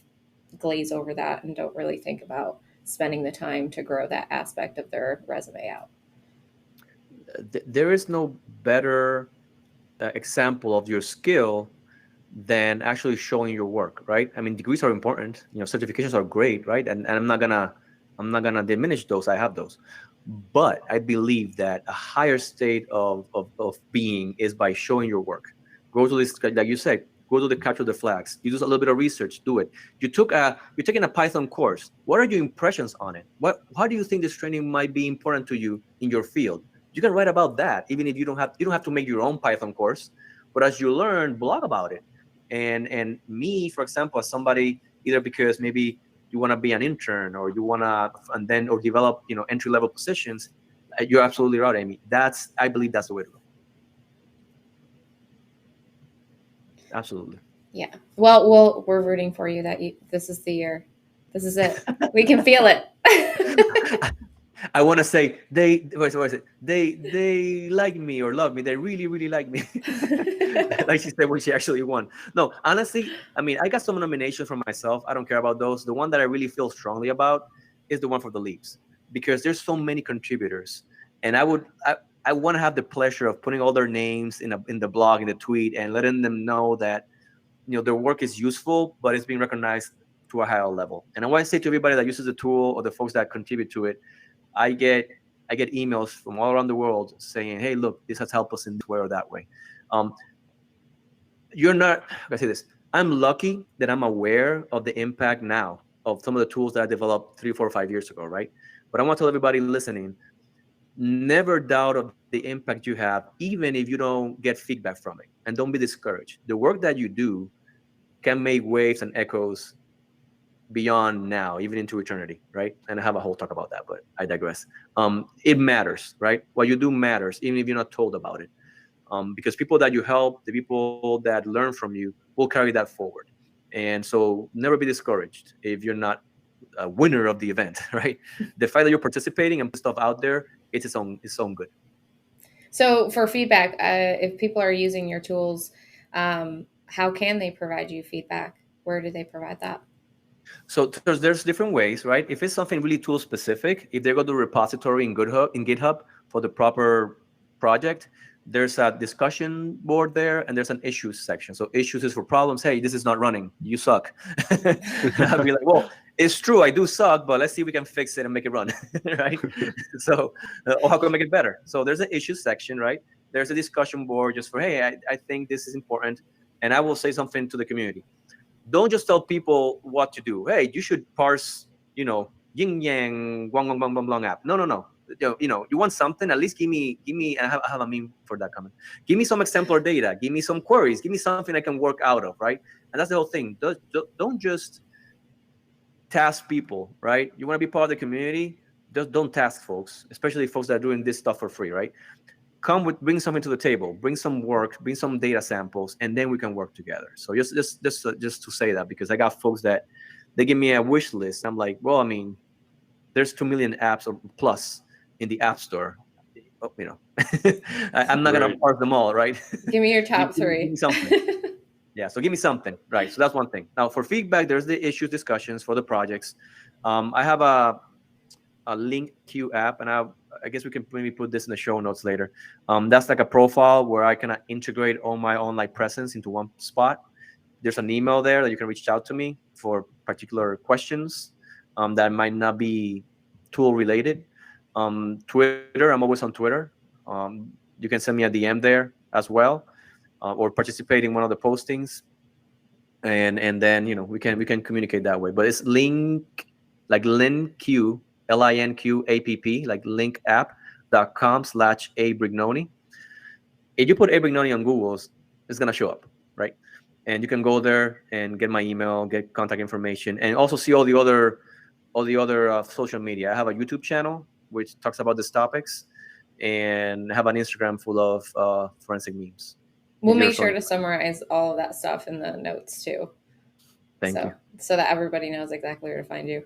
glaze over that and don't really think about spending the time to grow that aspect of their resume out. There is no better example of your skill than actually showing your work, right? I mean, degrees are important, certifications are great, right? And I'm not gonna diminish those. I have those. But I believe that a higher state of being is by showing your work. Go to this, like you said, go to the capture the flags. You do a little bit of research, do it. You're taking a Python course. What are your impressions on it? How do you think this training might be important to you in your field? You can write about that, even if you don't have to make your own Python course. But as you learn, blog about it. And me, for example, as somebody, either because maybe you want to be an intern or you want to or develop entry-level positions, you're absolutely right, Amy. I believe that's the way to go. Absolutely. Yeah. Well, we're rooting for you this is the year. This is it. We can feel it. I want to say they like me or love me. They really, really like me. Like she said when she actually won. No, honestly, I mean, I got some nominations for myself. I don't care about those. The one that I really feel strongly about is the one for the leaps, because there's so many contributors, and I want to have the pleasure of putting all their names in the blog, in the tweet, and letting them know that their work is useful, but it's being recognized to a higher level. And I want to say to everybody that uses the tool or the folks that contribute to it, I get emails from all around the world saying, "Hey, look, this has helped us in this way or that way." I say this. I'm lucky that I'm aware of the impact now of some of the tools that I developed 3, 4, 5 years ago, right? But I want to tell everybody listening, never doubt of the impact you have, even if you don't get feedback from it, and don't be discouraged. The work that you do can make waves and echoes beyond now, even into eternity, right? And I have a whole talk about that, but I digress. It matters, right? What you do matters, even if you're not told about it. Because people that you help, the people that learn from you, will carry that forward. And so never be discouraged if you're not a winner of the event, right? The fact that you're participating and put stuff out there, it's its own good. So for feedback, if people are using your tools, how can they provide you feedback? Where do they provide that? So there's different ways, right? If it's something really tool specific, if they go to the repository in GitHub for the proper project, there's a discussion board there, and there's an issues section. So issues is for problems. Hey, this is not running. You suck. I'll be like, well, it's true, I do suck, but let's see if we can fix it and make it run, right? So, or how can we make it better? So there's an issues section, right? There's a discussion board just for, hey, I think this is important, and I will say something to the community. Don't just tell people what to do. Hey, you should parse, yin yang, wang wang bang bang bang app. No. You want something? At least give me. I have a meme for that comment. Give me some exemplar data. Give me some queries. Give me something I can work out of, right? And that's the whole thing. Don't just task people, right? You want to be part of the community. Just don't task folks, especially folks that are doing this stuff for free, right? Bring something to the table, bring some work, bring some data samples, and then we can work together. So just to say that, because I got folks that they give me a wish list. I'm like, well, I mean, there's 2 million apps or plus in the App Store. I'm not gonna parse them all, right? Give me your top three. Give me something. Yeah, so give me something, right? So that's one thing. Now for feedback, there's the issues discussions for the projects. I have a link queue app, and I guess we can maybe put this in the show notes later. That's like a profile where I can integrate all my online presence into one spot. There's an email there that you can reach out to me for particular questions that might not be tool related. Twitter, I'm always on Twitter. You can send me a DM there as well, or participate in one of the postings, and then we can communicate that way. But it's link, like LinQ, LINQAPP, like linkapp.com/abrignoni. If you put abrignoni on Google, it's gonna show up, right? And you can go there and get my email, get contact information, and also see all the other social media. I have a YouTube channel which talks about these topics, and have an Instagram full of forensic memes. We'll make sure to summarize all of that stuff in the notes too. Thank you. So that everybody knows exactly where to find you.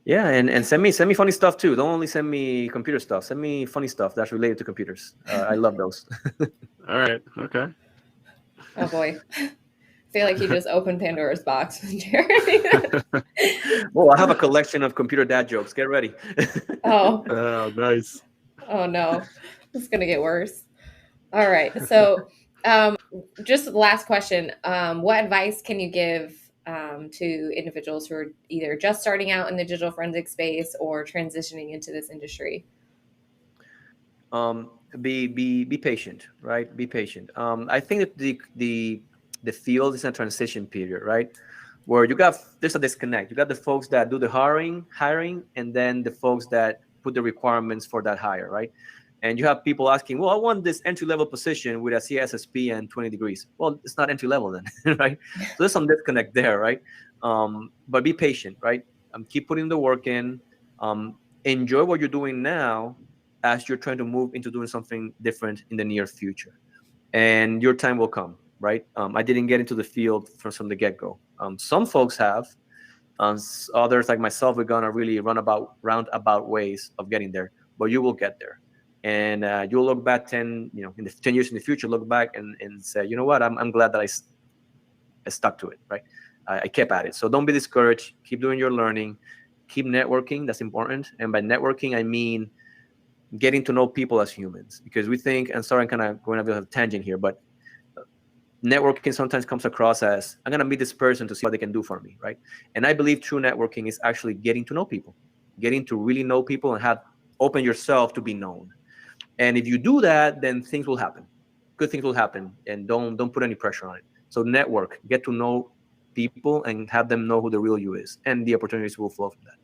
Yeah, and send me funny stuff too. Don't only send me computer stuff. Send me funny stuff that's related to computers. I love those. All right. Okay. Oh boy. I feel like you just opened Pandora's box, Jerry. Well, I have a collection of computer dad jokes. Get ready. Oh, nice. Oh no, it's gonna get worse. All right. So, just the last question. What advice can you give to individuals who are either just starting out in the digital forensic space or transitioning into this industry? Be patient, right? Be patient. I think that the field is in a transition period, right? Where there's a disconnect. You got the folks that do the hiring, and then the folks that put the requirements for that hire, right? And you have people asking, well, I want this entry-level position with a CSSP and 20 degrees. Well, it's not entry-level then, right? So there's some disconnect there, right? But be patient, right? Keep putting the work in. Enjoy what you're doing now as you're trying to move into doing something different in the near future. And your time will come, right? I didn't get into the field from the get-go. Some folks have. Others, like myself, we're going to really roundabout ways of getting there. But you will get there. And you'll look back in the 10 years in the future, look back and say, you know what, I'm glad that I stuck to it, right? I kept at it. So don't be discouraged. Keep doing your learning. Keep networking. That's important. And by networking, I mean getting to know people as humans. Because we think, and sorry, I'm kind of going a bit of a tangent here, but networking sometimes comes across as, I'm going to meet this person to see what they can do for me, right? And I believe true networking is actually getting to know people, getting to really know people and open yourself to be known. And if you do that, then things will happen. Good things will happen, and don't put any pressure on it. So network, get to know people, and have them know who the real you is, and the opportunities will flow from that.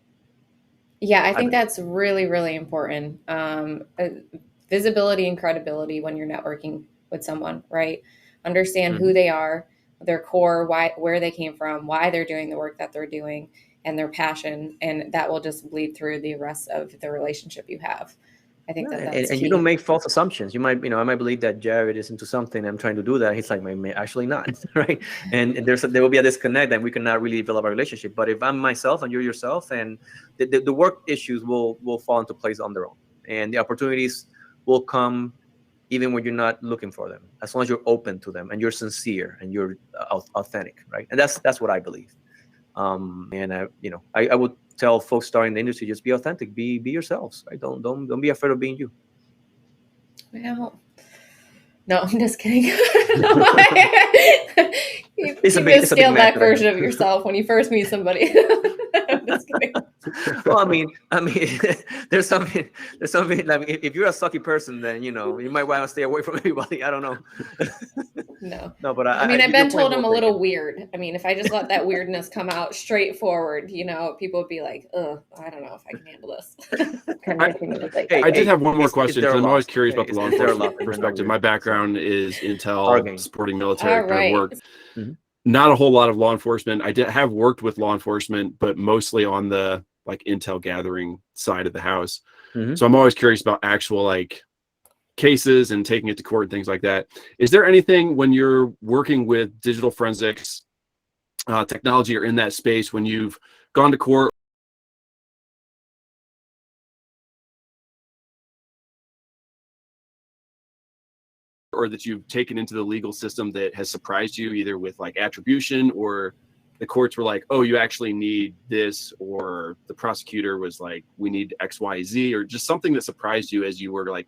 Yeah, I think that's really, really important. Visibility and credibility when you're networking with someone, right? Understand who they are, their core, where they came from, why they're doing the work that they're doing, and their passion, and that will just bleed through the rest of the relationship you have. I think that's and key. you don't make false assumptions. I might believe that Jared is into something. I'm trying to do that. He's like, actually not, right? And there will be a disconnect, and we cannot really develop a relationship. But if I'm myself and you're yourself, and the work issues will fall into place on their own, and the opportunities will come even when you're not looking for them, as long as you're open to them and you're sincere and you're authentic, right? And that's what I believe. And I would tell folks starting in the industry, just be authentic, be yourselves, right? Don't be afraid of being you. Well, No, I'm just kidding. You It's a big just scaled back matter. version of yourself when you first meet somebody. I'm just kidding. Well, I mean, there's something. Like, if you're a sucky person, then you might want to stay away from everybody. I don't know. No, but I mean, I've been told I'm a little weird. I mean, if I just let that weirdness come out straightforward, people would be like, "Ugh, I don't know if I can handle this." I did have one more question because I'm always curious about the law Is there a enforcement lot? perspective. My background is intel, Arguing. supporting military All kind of right. work. Mhm. Not a whole lot of law enforcement. I did have worked with law enforcement, but mostly on the intel gathering side of the house. Mhm. So I'm always curious about actual cases and taking it to court and things like that. Is there anything when you're working with digital forensics technology or in that space when you've gone to court or that you've taken into the legal system that has surprised you either with attribution or the courts were like, oh, you actually need this, or the prosecutor was like, we need X, Y, Z, or just something that surprised you as you were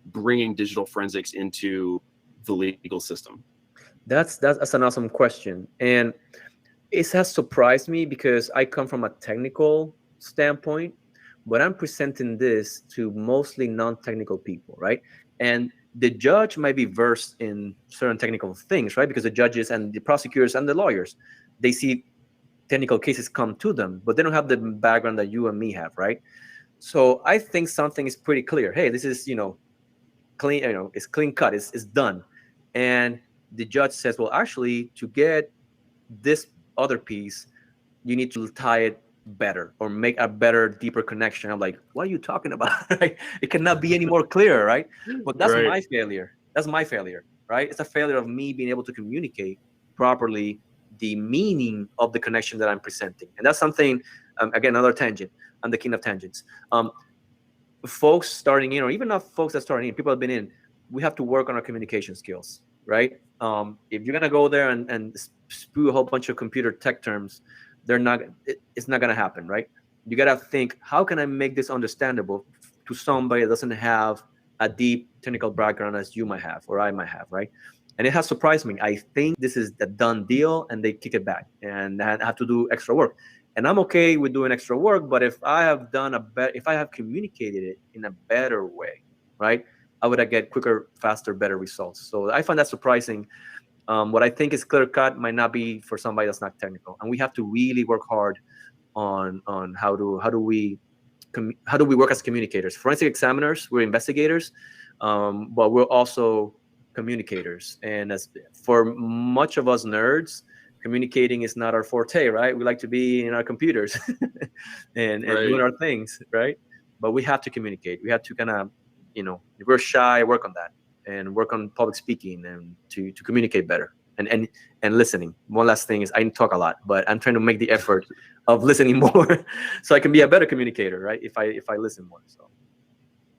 bringing digital forensics into the legal system? That's an awesome question, and it has surprised me because I come from a technical standpoint, but I'm presenting this to mostly non-technical people, right? And the judge might be versed in certain technical things, right? Because the judges and the prosecutors and the lawyers, they see technical cases come to them, but they don't have the background that you and me have, right? So I think something is pretty clear. Hey, this is, clean, it's clean cut, it's done. And the judge says, well, actually, to get this other piece, you need to tie it better or make a better, deeper connection. I'm like, what are you talking about? Right? It cannot be any more clear, right? But that's Right. my failure. That's my failure, right? It's a failure of me being able to communicate properly the meaning of the connection that I'm presenting. And that's something, again, another tangent. I'm the king of tangents. Folks starting in, or even not folks that starting in, people have been in, we have to work on our communication skills, right? If you're gonna go there and spew a whole bunch of computer tech terms, it's not gonna happen, right? You gotta think, how can I make this understandable to somebody that doesn't have a deep technical background as you might have or I might have, right? And it has surprised me. I think this is the done deal, and they kick it back, and I have to do extra work. And I'm okay with doing extra work, but if I have if I have communicated it in a better way, right, I would get quicker, faster, better results. So I find that surprising. What I think is clear cut might not be for somebody that's not technical, and we have to really work hard on how do we work as communicators. Forensic examiners, we're investigators, but we're also communicators. And as for much of us nerds, communicating is not our forte, right? We like to be in our computers and Right. doing our things, right? But we have to communicate. We have to kind of, if we're shy, work on that and work on public speaking and to communicate better and listening. One last thing is I talk a lot, but I'm trying to make the effort of listening more so I can be a better communicator, right? If I listen more. So.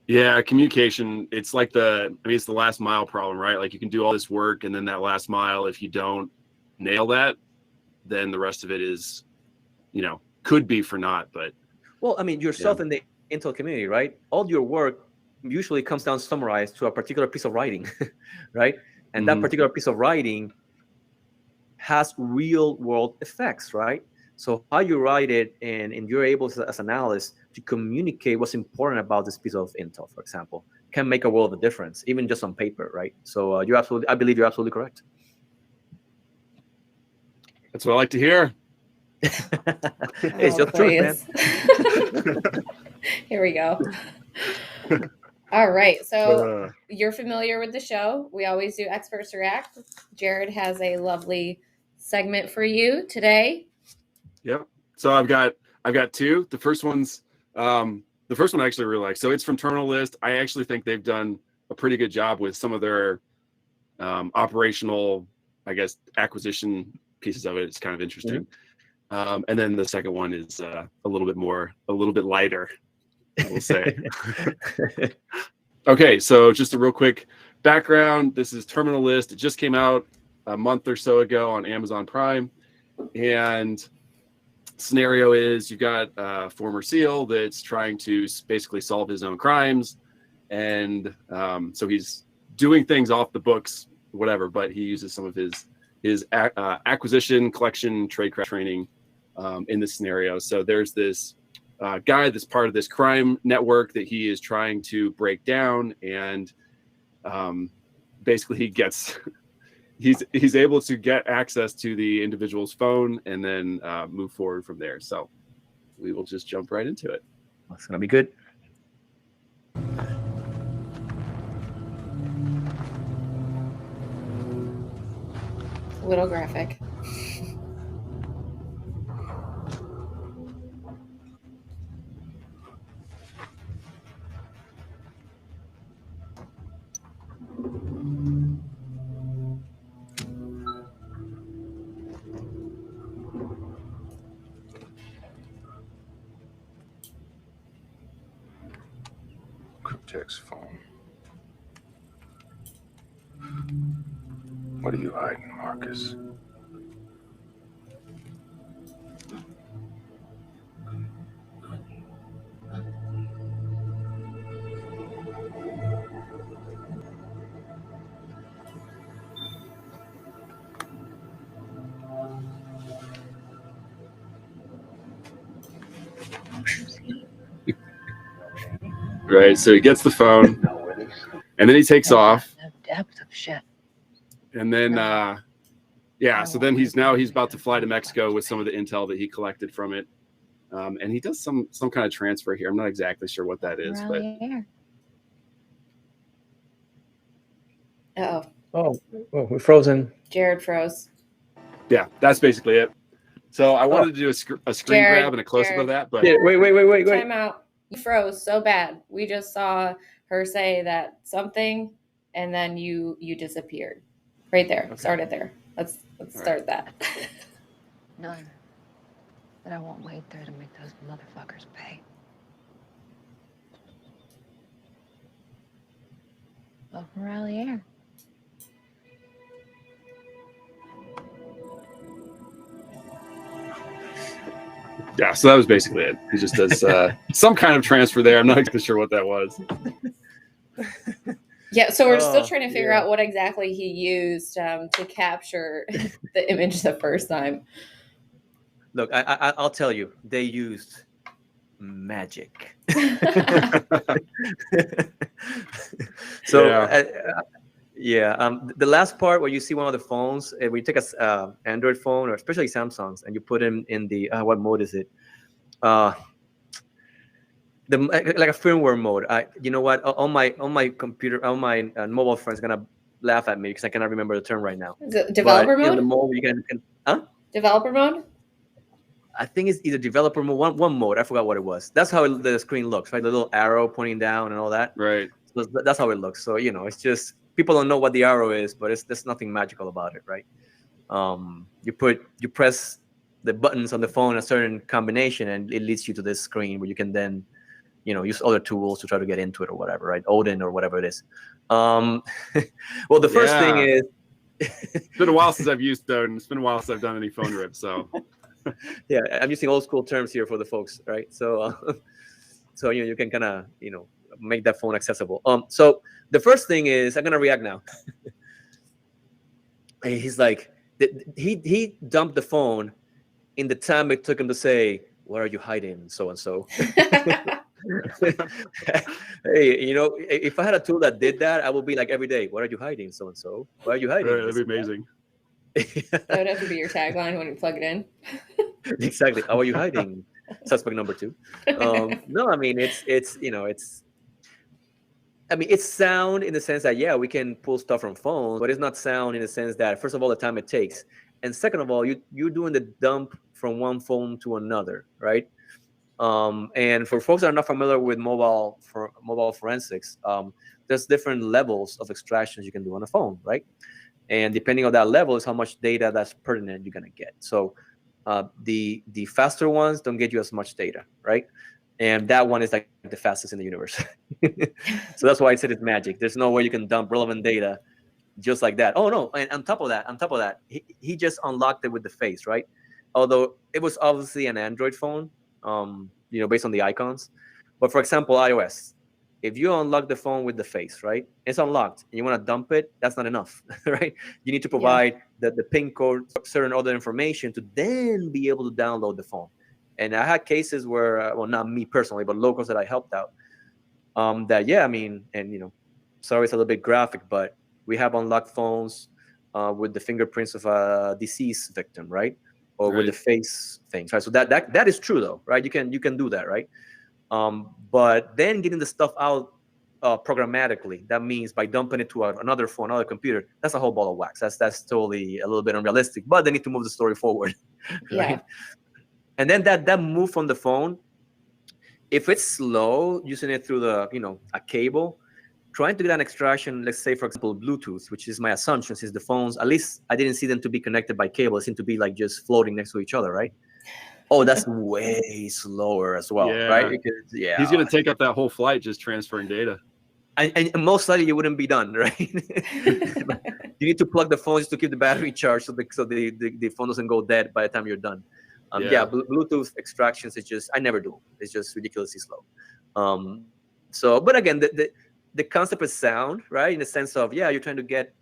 Yeah, communication, it's it's the last mile problem, right? Like you can do all this work and then that last mile, if you don't nail that, then the rest of it is, could be for naught. But well, I mean, yourself in the intel community, right? All your work usually comes down summarized to a particular piece of writing, right? And that particular piece of writing has real world effects, right? So how you write it and you're able to, as an analyst, to communicate what's important about this piece of intel, for example, can make a world of difference, even just on paper, right? So I believe you're absolutely correct. That's what I like to hear. It's just truth, man. Here we go. All right. So you're familiar with the show. We always do Experts React. Jared has a lovely segment for you today. Yep. So I've got two. The first one I actually really like. So it's from Terminal List. I actually think they've done a pretty good job with some of their operational, I guess, acquisition pieces of it. It's kind of interesting. And then the second one is a little bit lighter, I will say. Okay, so just a real quick background. This is Terminal List. It just came out a month or so ago on Amazon Prime. And scenario is you've got a former SEAL that's trying to basically solve his own crimes. And so he's doing things off the books, whatever, but he uses some of his acquisition, collection, tradecraft training in this scenario. So there's this guy that's part of this crime network that he is trying to break down, and basically he gets he's able to get access to the individual's phone and then move forward from there. So we will just jump right into it. That's gonna be good. A little graphic. Cryptex phone. What are you hiding, Marcus? Right. So he gets the phone, and then he takes off. Depth of shit. And then, so then he's about to fly to Mexico with some of the intel that he collected from it. And he does some kind of transfer here. I'm not exactly sure what that is, but Oh, we're frozen. Jared froze. yeah, that's basically it. So I wanted to do a screen Jared, grab and a close up of that, but Yeah, wait. Time out. You froze so bad. We just saw her say that something, and then you disappeared. Right there. Okay. Started there. Let's start that. None. That I won't wait there to make those motherfuckers pay. Love from around the air. yeah, so that was basically it. He just does some kind of transfer there. I'm not exactly sure what that was. Yeah, so we're still trying to figure yeah. out what exactly he used to capture the image the first time. Look, I'll tell you, they used magic. So the last part where you see one of the phones, when you take a Android phone, or especially Samsungs, and you put them in the what mode is it? Like a firmware mode. You know what? On my computer, on my mobile phone is gonna laugh at me because I cannot remember the term right now. Is it developer But in mode? the mode you can Developer mode? I think it's either developer mode, one mode. I forgot what it was. That's how the screen looks, right? The little arrow pointing down and all that. Right. So that's how it looks. So it's just people don't know what the arrow is, but there's nothing magical about it, right? You press the buttons on the phone in a certain combination, and it leads you to this screen where you can then use other tools to try to get into it or whatever, right? Odin or whatever it is. Well, the first thing is, it's been a while since I've used Odin. It's been a while since I've done any phone rips. So yeah, I'm using old school terms here for the folks, right? So, so you can kind of make that phone accessible. So the first thing is, I'm gonna react now. He's like, he dumped the phone in the time it took him to say, "Where are you hiding?" So and so. Hey, if I had a tool that did that, I would be like every day, "What are you hiding?" So and so. Why are you hiding? right, that'd be amazing. That would have to be your tagline when you plug it in. Exactly. How are you hiding? Suspect number 2. No, I mean it's sound in the sense that we can pull stuff from phones, but it's not sound in the sense that, first of all, the time it takes, and second of all, you're doing the dump from one phone to another, right? And for folks that are not familiar with mobile forensics, there's different levels of extractions you can do on a phone, right? And depending on that level is how much data that's pertinent you're gonna get. So the faster ones don't get you as much data, right? And that one is like the fastest in the universe. So that's why I said it's magic. There's no way you can dump relevant data just like that. Oh no! And on top of that, he just unlocked it with the face, right? Although it was obviously an Android phone, based on the icons. But for example, iOS, if you unlock the phone with the face, right? It's unlocked and you want to dump it, that's not enough, right? You need to provide the PIN code, certain other information to then be able to download the phone. And I had cases where, well, not me personally, but locals that I helped out, that, yeah, I mean, and, you know, sorry, it's a little bit graphic, but we have unlocked phones with the fingerprints of a deceased victim, right? Or with the face things, right? So that is true though, right? You can do that, right? But then getting the stuff out programmatically, that means by dumping it to another phone, another computer, that's a whole ball of wax. That's totally a little bit unrealistic, but they need to move the story forward, right? Yeah. And then that move from the phone, if it's slow, using it through the, you know, a cable, trying to get an extraction, let's say, for example, Bluetooth, which is my assumption, since the phones, at least I didn't see them to be connected by cable. They seem to be like just floating next to each other, right? Oh, that's way slower as well, right? Because, he's going to take up that whole flight just transferring data. And most likely you wouldn't be done, right? You need to plug the phone just to keep the battery charged so the phone doesn't go dead by the time you're done. Bluetooth extractions is just, I never do. It's just ridiculously slow. So, but again, the concept is sound, right? In the sense of, you're trying to get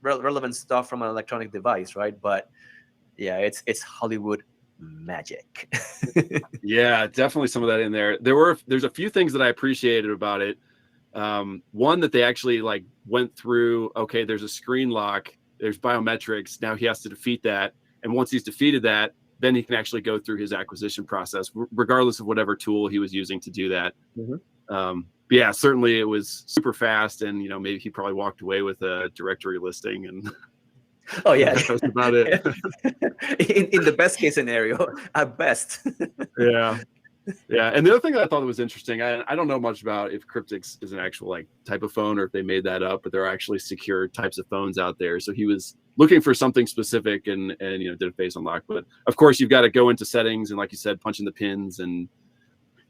relevant stuff from an electronic device, right? But yeah, it's Hollywood magic. Yeah, definitely some of that in there. There's a few things that I appreciated about it. One, that they actually like went through, okay, there's a screen lock, there's biometrics, now he has to defeat that. And once he's defeated that, then he can actually go through his acquisition process, regardless of whatever tool he was using to do that. But yeah, certainly it was super fast, and you know, maybe he probably walked away with a directory listing, and oh yeah, that's about it. in the best case scenario, at best. Yeah. And the other thing that I thought was interesting, I don't know much about if Cryptix is an actual like type of phone or if they made that up, but there are actually secure types of phones out there. So he was looking for something specific and you know, did a face unlock. But of course, you've got to go into settings and, like you said, punch in the pins, and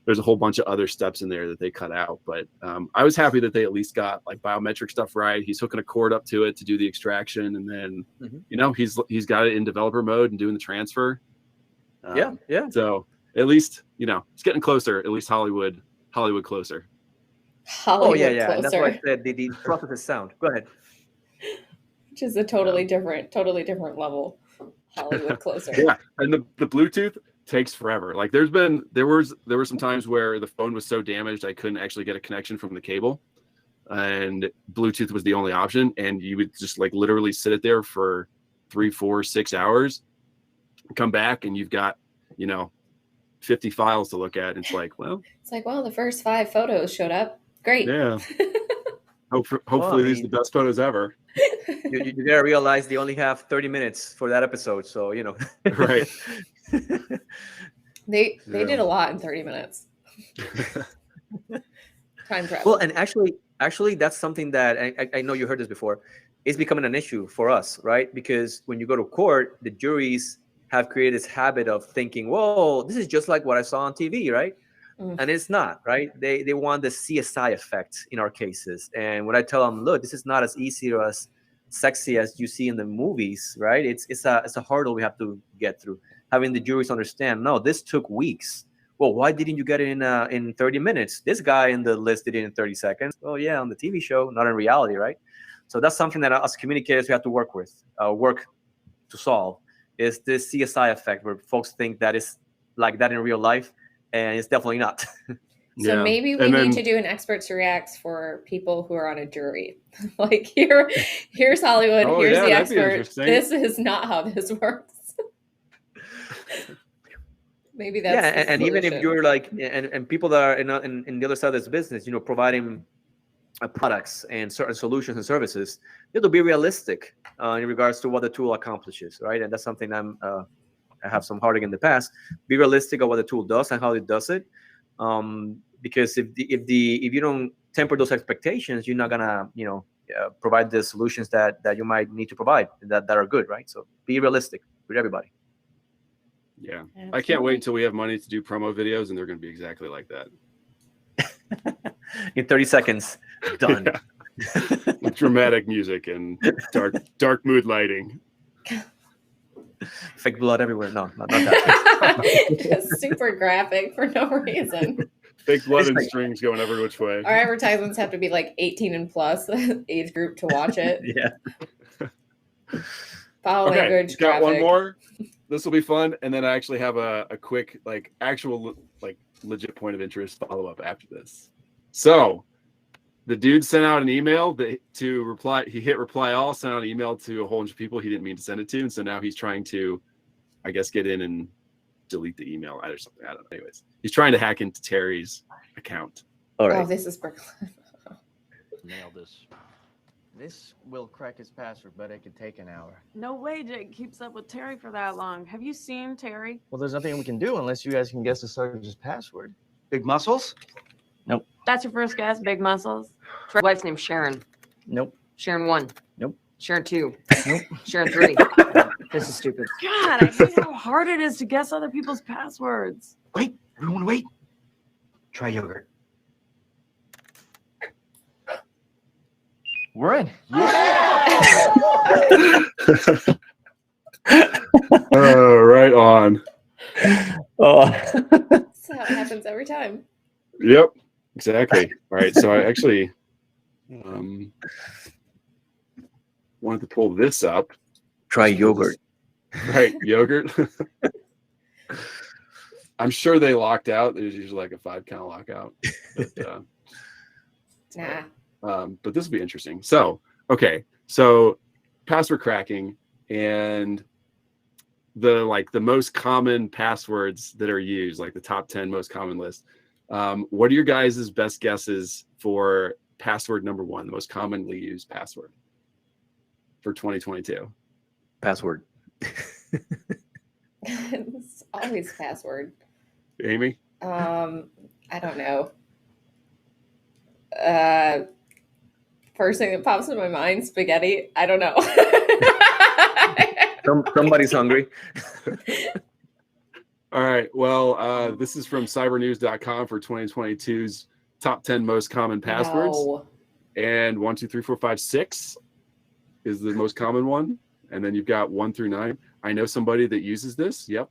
there's a whole bunch of other steps in there that they cut out. But I was happy that they at least got like biometric stuff right. He's hooking a cord up to it to do the extraction, and then you know, he's got it in developer mode and doing the transfer. So at least, you know, it's getting closer. At least Hollywood closer. Hollywood closer. That's why I said the process is sound. Go ahead. Which is a totally different level. Hollywood closer. Yeah, and the Bluetooth takes forever. Like there were some times where the phone was so damaged I couldn't actually get a connection from the cable, and Bluetooth was the only option, and you would just like literally sit it there for 3, 4, 6 hours, come back, and you've got, you know, 50 files to look at. It's like, well, the first 5 photos showed up. Great. Yeah. Hopefully these are the best photos ever. You gotta realize they only have 30 minutes for that episode, so you know. Right. They did a lot in 30 minutes. Time travel. Well, and actually that's something that I know you heard this before. It's becoming an issue for us, right? Because when you go to court, the juries have created this habit of thinking, whoa, this is just like what I saw on TV, right? And it's not, right? They want the CSI effect in our cases. And when I tell them, look, this is not as easy or as sexy as you see in the movies, right? It's a hurdle we have to get through. Having the juries understand, no, this took weeks. Well, why didn't you get it in 30 minutes? This guy in the list did it in 30 seconds. Oh yeah, on the TV show, not in reality, right? So that's something that us communicators we have to work to solve, is this CSI effect where folks think that is like that in real life, and it's definitely not. So maybe we need to do an experts reacts for people who are on a jury. Like here's Hollywood, here's the expert. This is not how this works. Maybe that's and even if you're like, and people that are in the other side of this business, you know, providing products and certain solutions and services, you have to be realistic in regards to what the tool accomplishes, right? And that's something I have some heartache in the past. Be realistic of what the tool does and how it does it, because if you don't temper those expectations, you're not gonna, you know, provide the solutions that you might need to provide that are good, right? So be realistic with everybody. Yeah, absolutely. I can't wait until we have money to do promo videos, and they're going to be exactly like that. In 30 seconds, done. Yeah. With dramatic music and dark mood lighting. Fake blood everywhere. No, not that. Just super graphic for no reason. Fake blood It's and like- strings going every which way. Our advertisements have to be like 18 and plus age group to watch it. Yeah. Foul Okay, language. got one graphic. more. This will be fun, and then I actually have a quick, like, actual, like, legit point of interest follow up after this. So, the dude sent out an email to reply. He hit reply all, sent out an email to a whole bunch of people he didn't mean to send it to, and so now he's trying to, I guess, get in and delete the email or something. I don't know. Anyways, he's trying to hack into Terry's account. All right. Oh, this is Brooklyn. Nail this. This will crack his password, but it could take an hour. No way Jake keeps up with Terry for that long. Have you seen Terry? Well, there's nothing we can do unless you guys can guess the Sarge's password. Big muscles? That's your first guess, big muscles? My wife's name's Sharon. Nope. Sharon 1. Nope. Sharon 2. Nope. Sharon 3. This is stupid. God, I hate how hard it is to guess other people's passwords. Wait, everyone wait. Try yogurt. We're in. Right on. Oh. That's how it happens every time. Yep, exactly. All right, so I actually wanted to pull this up. Try yogurt. Right, yogurt. I'm sure they locked out. There's usually like a 5 count lockout. But, Nah. but this will be interesting. So, okay, so password cracking and the most common passwords that are used, like the top 10 most common list. What are your guys' best guesses for password number 1, the most commonly used password for 2022? Password. It's always password. Amy? I don't know. First thing that pops in my mind, spaghetti. I don't know. Somebody's hungry. All right. Well, this is from cybernews.com for 2022's top 10 most common passwords. No. And 1, 2, 3, 4, 5, 6 is the most common one. And then you've got 1 through 9. I know somebody that uses this. Yep.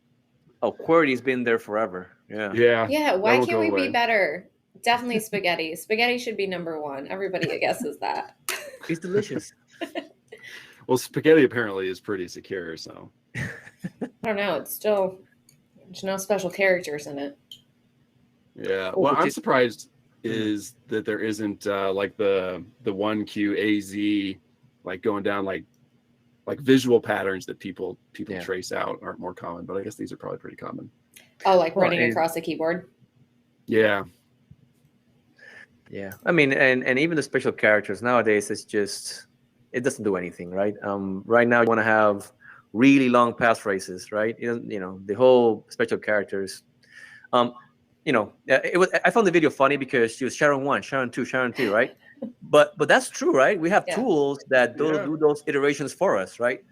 Oh, QWERTY's been there forever. Yeah. Yeah. Yeah, that why won't can't go we away. be better? Definitely spaghetti. Spaghetti should be number 1. Everybody guesses that. It's delicious. Well, spaghetti apparently is pretty secure. So, I don't know. It's still, there's no special characters in it. yeah. Oh, Well, which I'm is- surprised is that there isn't like the 1QAZ, like going down like visual patterns that people Yeah. trace out aren't more common. But I guess these are probably pretty common. Oh, like Well, running and- across the keyboard. Yeah. Yeah. I mean, and even the special characters nowadays, it doesn't do anything, right? Right now you want to have really long passphrases, right? You know, the whole special characters. I found the video funny because she was Sharon 1, Sharon 2, Sharon 3, right? But that's true, right? We have Yeah. tools that Yeah. do those iterations for us, right?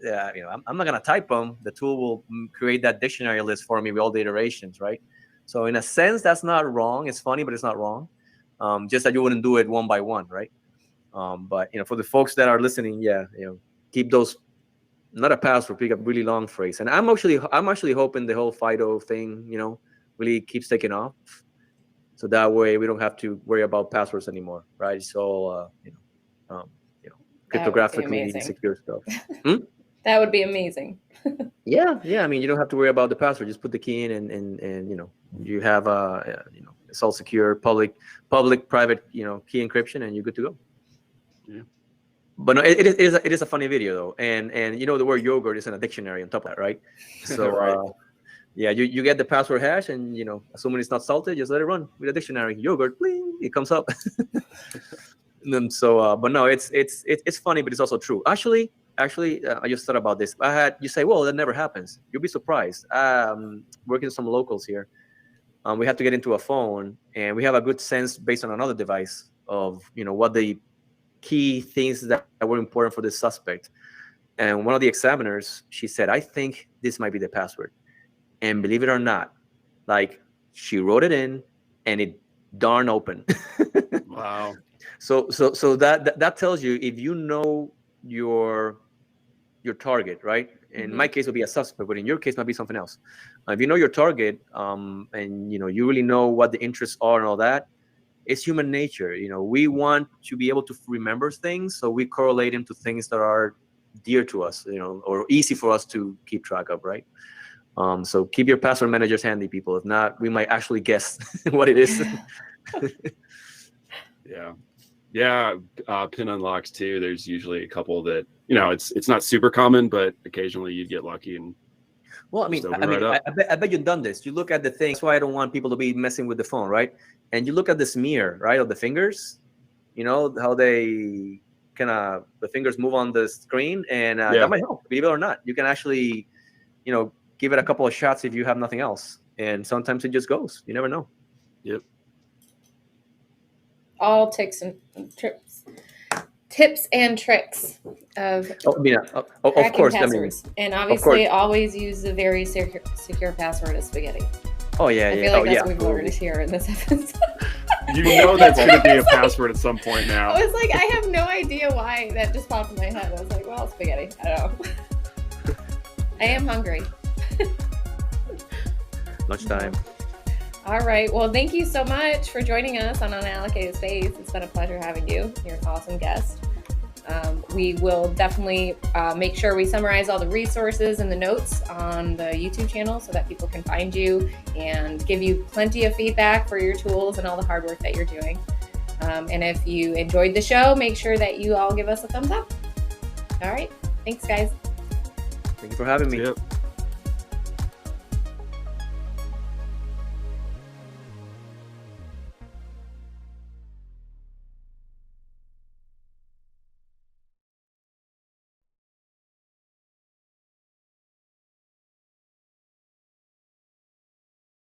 I'm not gonna type them. The tool will create that dictionary list for me with all the iterations, right? So in a sense, that's not wrong. It's funny, but it's not wrong. Just that you wouldn't do it one by one, right? But for the folks that are listening, keep those, not a password, pick up really long phrase. And I'm actually hoping the whole FIDO thing, really keeps taking off. So that way we don't have to worry about passwords anymore, right? So cryptographically amazing. secure stuff. That would be amazing. Yeah. I mean, you don't have to worry about the password. Just put the key in, and you have it's all secure, public, private, key encryption, and you're good to go. Yeah. But no, it is a funny video though, and the word yogurt is in a dictionary on top of that, right? So Right. you get the password hash, and assuming it's not salted, just let it run with a dictionary. Yogurt, bling, it comes up. And then but no, it's funny, but it's also true. Actually, I just thought about this. You say, well, that never happens. You'll be surprised. Working with some locals here, we have to get into a phone, and we have a good sense based on another device of what the key things that were important for the suspect. And one of the examiners, she said, I think this might be the password. And believe it or not, like, she wrote it in, and it darn open. Wow. So that tells you, if you know your target, right? In my case, it would be a suspect, but in your case, might be something else. If you know your target, and you really know what the interests are and all that, it's human nature. We want to be able to remember things, so we correlate them to things that are dear to us, or easy for us to keep track of, right? So keep your password managers handy, people. If not, we might actually guess what it is. Yeah. Pin unlocks too. There's usually a couple that it's not super common, but occasionally you'd get lucky and. Well, I bet you've done this. You look at the thing. That's why I don't want people to be messing with the phone, right? And you look at the smear, right, of the fingers. How they the fingers move on the screen, and that might help, believe it or not. You can actually, give it a couple of shots if you have nothing else, and sometimes it just goes. You never know. Yep. All tips and tricks of of course. passwords. And obviously, always use the very secure password as spaghetti. Oh yeah, I feel like that's what we've learned here in this episode. That's going to be a password at some point now. I was like, I have no idea why that just popped in my head. I was like, well, spaghetti. I don't know. I am hungry. Lunchtime. All right. Well, thank you so much for joining us on Unallocated Space. It's been a pleasure having you. You're an awesome guest. We will definitely make sure we summarize all the resources and the notes on the YouTube channel so that people can find you and give you plenty of feedback for your tools and all the hard work that you're doing. And if you enjoyed the show, make sure that you all give us a thumbs up. All right. Thanks, guys. Thank you for having me. Yep.